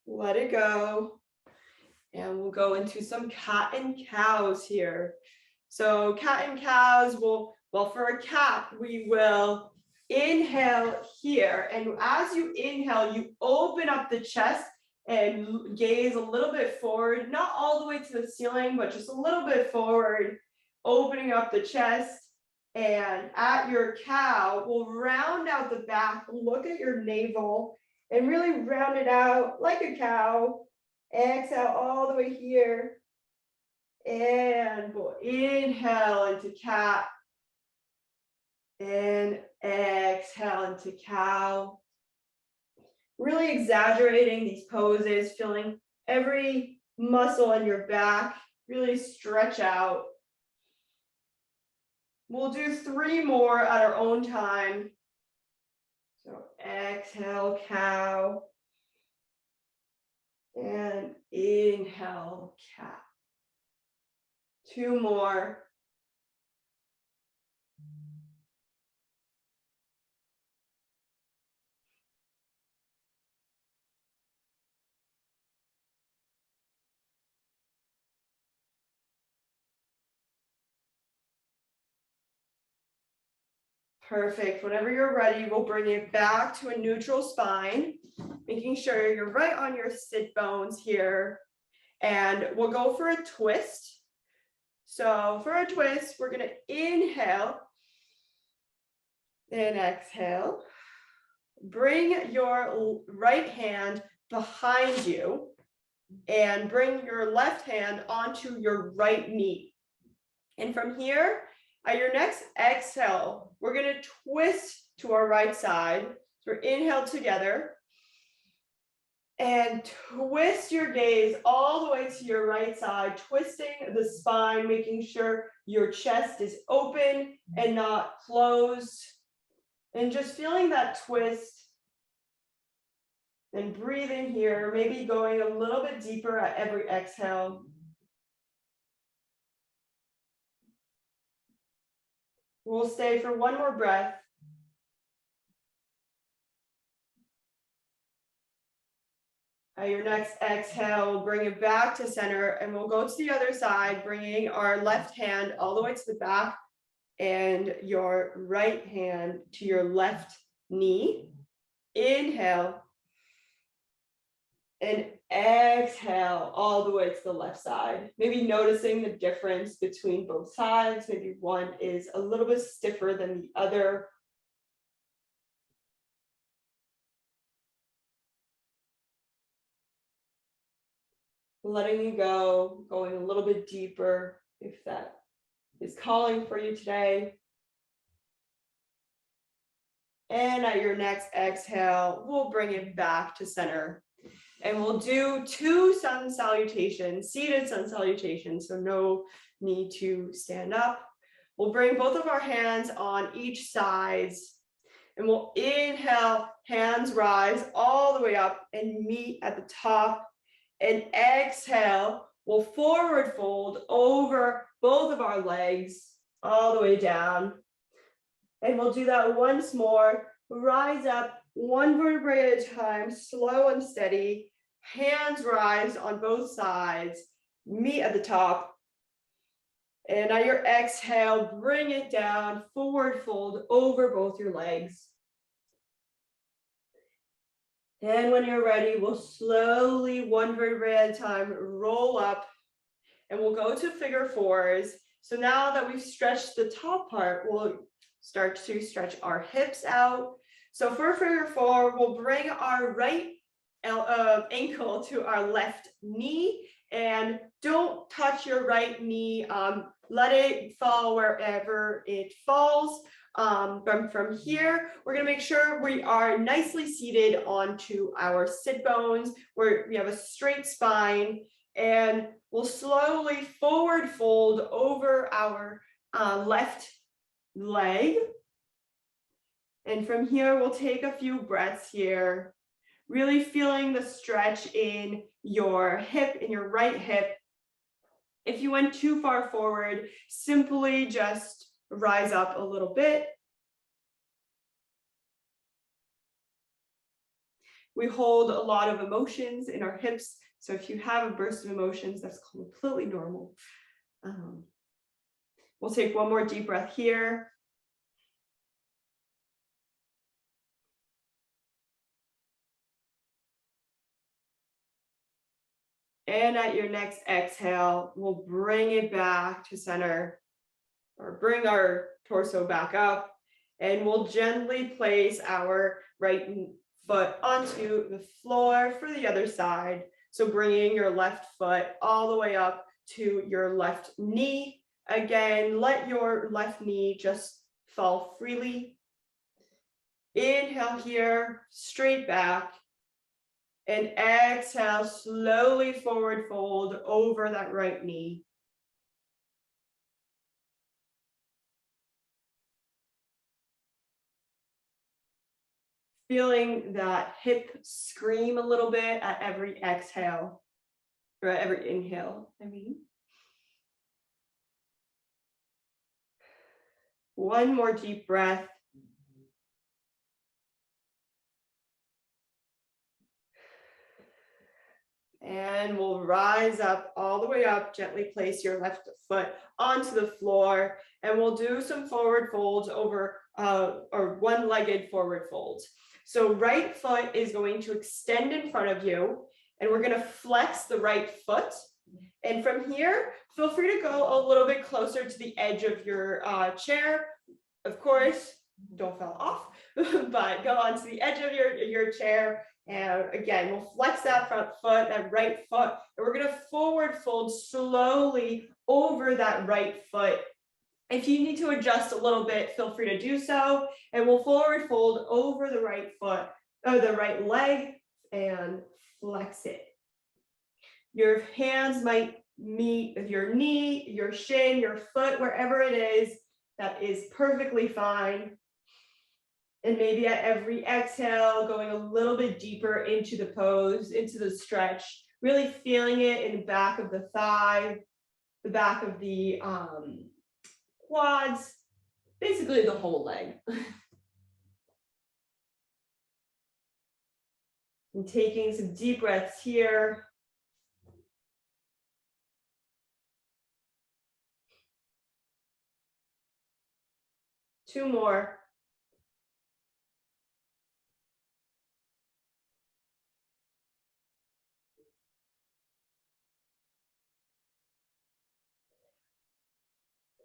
let it go. And we'll go into some cat and cows here. So cat and cows will, well, for a cat, we will inhale here. And as you inhale, you open up the chest and gaze a little bit forward, not all the way to the ceiling, but just a little bit forward, opening up the chest. And at your cow, we'll round out the back, look at your navel, and really round it out like a cow. Exhale all the way here. And we'll inhale into cat. And exhale into cow. Really exaggerating these poses, feeling every muscle in your back really stretch out. We'll do 3 more at our own time. So exhale, cow. And inhale, cat. 2 more. Perfect. Whenever you're ready, we'll bring it back to a neutral spine, making sure you're right on your sit bones here. And we'll go for a twist. So for a twist, we're going to inhale and exhale. Bring your right hand behind you and bring your left hand onto your right knee. And from here, at your next exhale, we're going to twist to our right side. So we're inhale together. And twist your gaze all the way to your right side, twisting the spine, making sure your chest is open and not closed. And just feeling that twist. And breathing here, maybe going a little bit deeper at every exhale. We'll stay for 1 more breath. At your next exhale, we'll bring it back to center and we'll go to the other side, bringing our left hand all the way to the back and your right hand to your left knee. Inhale and exhale all the way to the left side. Maybe noticing the difference between both sides. Maybe one is a little bit stiffer than the other. Letting you go, going a little bit deeper if that is calling for you today. And at your next exhale, we'll bring it back to center. And we'll do 2 sun salutations, seated sun salutations, so no need to stand up. We'll bring both of our hands on each side. And we'll inhale, hands rise all the way up and meet at the top. And exhale, we'll forward fold over both of our legs all the way down. And we'll do that once more. Rise up 1 vertebrae at a time, slow and steady. Hands rise on both sides, meet at the top. And at your exhale, bring it down, forward fold over both your legs. And when you're ready, we'll slowly 1 vertebrae at a time roll up and we'll go to figure 4s. So now that we've stretched the top part, we'll start to stretch our hips out. So for figure 4, we'll bring our right ankle to our left knee and don't touch your right knee. Let it fall wherever it falls. From here, we're going to make sure we are nicely seated onto our sit bones where we have a straight spine, and we'll slowly forward fold over our left leg. And from here, we'll take a few breaths here, really feeling the stretch in your hip, in your right hip. If you went too far forward, simply just rise up a little bit. We hold a lot of emotions in our hips. So if you have a burst of emotions, that's completely normal. We'll take one more deep breath here. And at your next exhale, we'll bring it back to center, or bring our torso back up, and we'll gently place our right foot onto the floor for the other side. So bringing your left foot all the way up to your left knee. Again, let your left knee just fall freely. Inhale here, straight back. And exhale, slowly forward fold over that right knee. Feeling that hip scream a little bit at every exhale, or at every inhale, I mean. One more deep breath. And we'll rise up all the way up, gently place your left foot onto the floor, and we'll do some forward folds over, or one-legged forward folds. So right foot is going to extend in front of you, and we're gonna flex the right foot. And from here, feel free to go a little bit closer to the edge of your chair. Of course, don't fall off, but go onto the edge of your chair. And again, we'll flex that front foot, that right foot, and we're gonna forward fold slowly over that right foot. If you need to adjust a little bit, feel free to do so. And we'll forward fold over the right foot, or the right leg, and flex it. Your hands might meet your knee, your shin, your foot, wherever it is. That is perfectly fine. And maybe at every exhale, going a little bit deeper into the pose, into the stretch, really feeling it in the back of the thigh, the back of the quads, basically the whole leg. And taking some deep breaths here. Two more.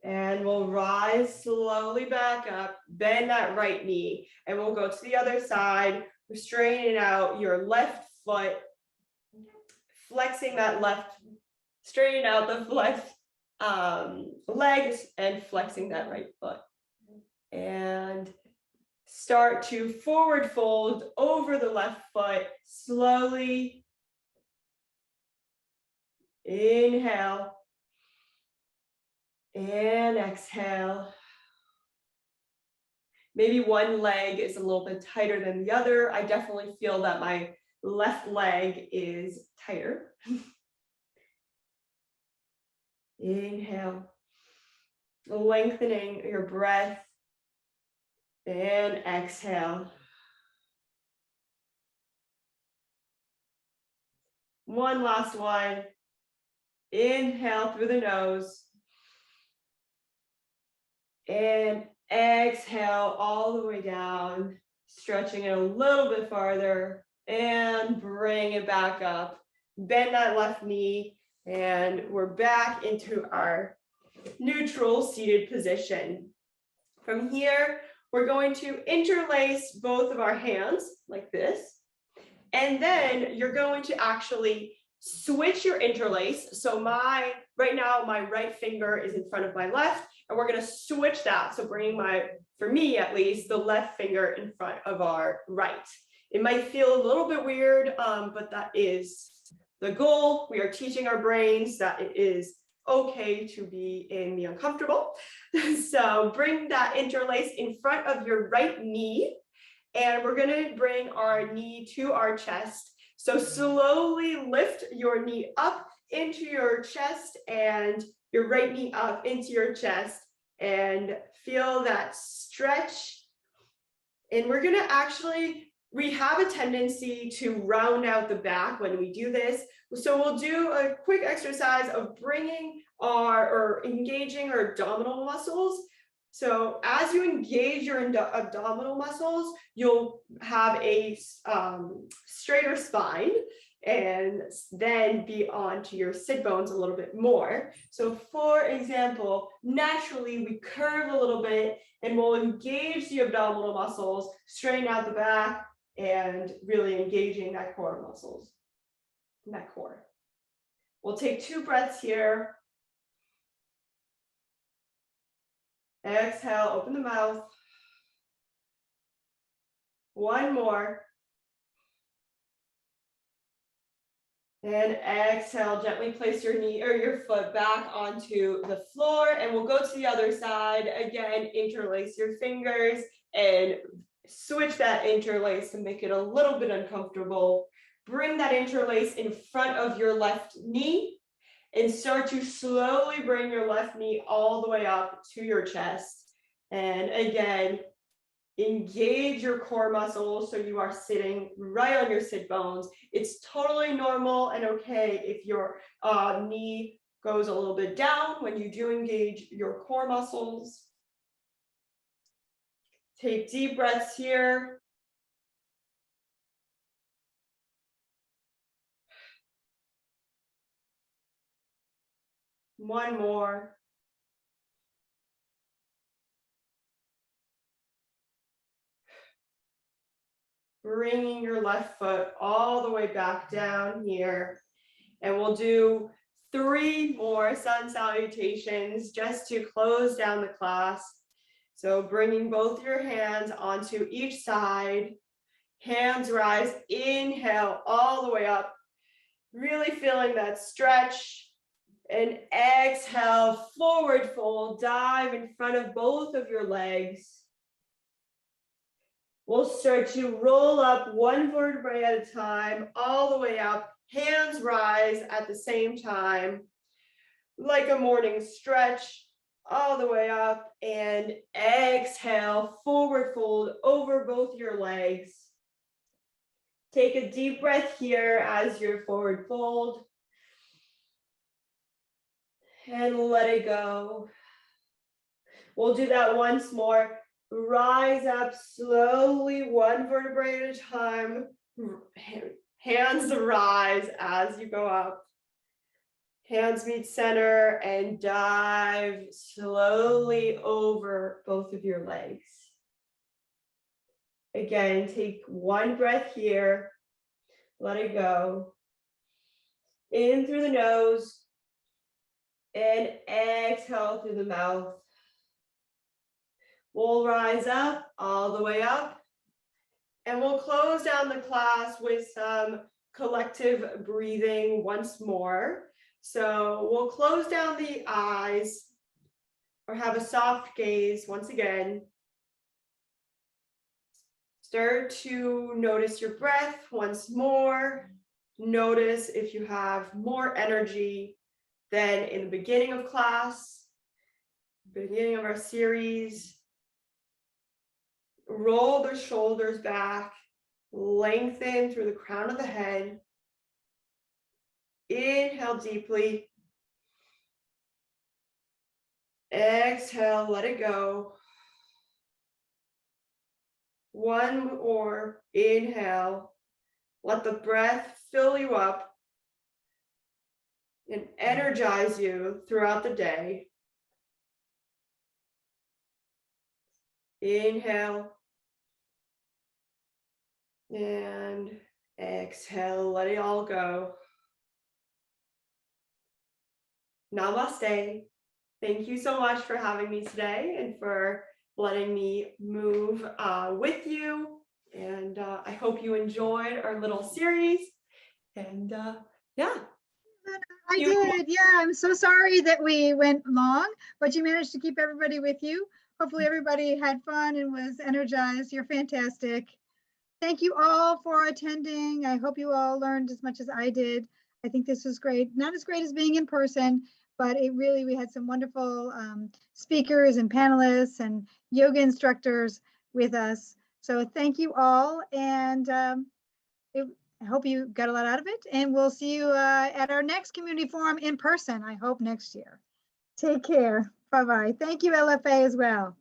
And we'll rise slowly back up, bend that right knee, and we'll go to the other side. We're straightening out your left foot, flexing that left, straightening out the left legs and flexing that right foot. And start to forward fold over the left foot slowly. Inhale. And exhale. Maybe one leg is a little bit tighter than the other. I definitely feel that my left leg is tighter. Inhale, lengthening your breath, and exhale. One last one. Inhale through the nose. And exhale all the way down, stretching it a little bit farther, and bring it back up. Bend that left knee, and we're back into our neutral seated position. From here, we're going to interlace both of our hands like this, and then you're going to actually switch your interlace. So right now, my right finger is in front of my left, and we're going to switch that. So bringing for me at least, the left finger in front of our right. It might feel a little bit weird, but that is the goal. We are teaching our brains that it is okay to be in the uncomfortable. So bring that interlace in front of your right knee, and we're going to bring our knee to our chest. So slowly lift your knee up into your chest and your right knee up into your chest, and feel that stretch. And we're gonna actually we have a tendency to round out the back when we do this. So we'll do a quick exercise of bringing or engaging our abdominal muscles. So as you engage your abdominal muscles, you'll have a straighter spine and then be onto your sit bones a little bit more. So for example, naturally we curve a little bit and we'll engage the abdominal muscles, straighten out the back, and really engaging that core muscles, that core. We'll take 2 breaths here. Exhale, open the mouth. 1 more. And exhale, gently place your knee or your foot back onto the floor, and we'll go to the other side. Again, interlace your fingers and switch that interlace to make it a little bit uncomfortable. Bring that interlace in front of your left knee and start to slowly bring your left knee all the way up to your chest. And again, engage your core muscles so you are sitting right on your sit bones. It's totally normal and okay if your knee goes a little bit down when you do engage your core muscles. Take deep breaths here. One more. Bringing your left foot all the way back down here. And we'll do 3 more sun salutations just to close down the class. So bringing both your hands onto each side. Hands rise, inhale all the way up. Really feeling that stretch. And exhale, forward fold, dive in front of both of your legs. We'll start to roll up 1 vertebrae at a time, all the way up. Hands rise at the same time, like a morning stretch, all the way up. And exhale, forward fold over both your legs. Take a deep breath here as your forward fold. And let it go. We'll do that once more. Rise up slowly, 1 vertebrae at a time. Hands rise as you go up. Hands meet center and dive slowly over both of your legs. Again, take 1 breath here. Let it go. In through the nose. And exhale through the mouth. We'll rise up, all the way up. And we'll close down the class with some collective breathing once more. So we'll close down the eyes or have a soft gaze once again. Start to notice your breath once more. Notice if you have more energy than in the beginning of class, beginning of our series. Roll the shoulders back, lengthen through the crown of the head. Inhale deeply. Exhale, let it go. 1 more, inhale. Let the breath fill you up and energize you throughout the day. Inhale. And exhale, let it all go. Namaste. Thank you so much for having me today and for letting me move with you. And I hope you enjoyed our little series. And yeah.
I did. Yeah, I'm so sorry that we went long, but you managed to keep everybody with you. Hopefully everybody had fun and was energized. You're fantastic. Thank you all for attending. I hope you all learned as much as I did. I think this was great. Not as great as being in person, but we had some wonderful speakers and panelists and yoga instructors with us. So thank you all, and I hope you got a lot out of it, and we'll see you at our next community forum in person, I hope next year. Take care. Bye-bye. Thank you, LFA, as well.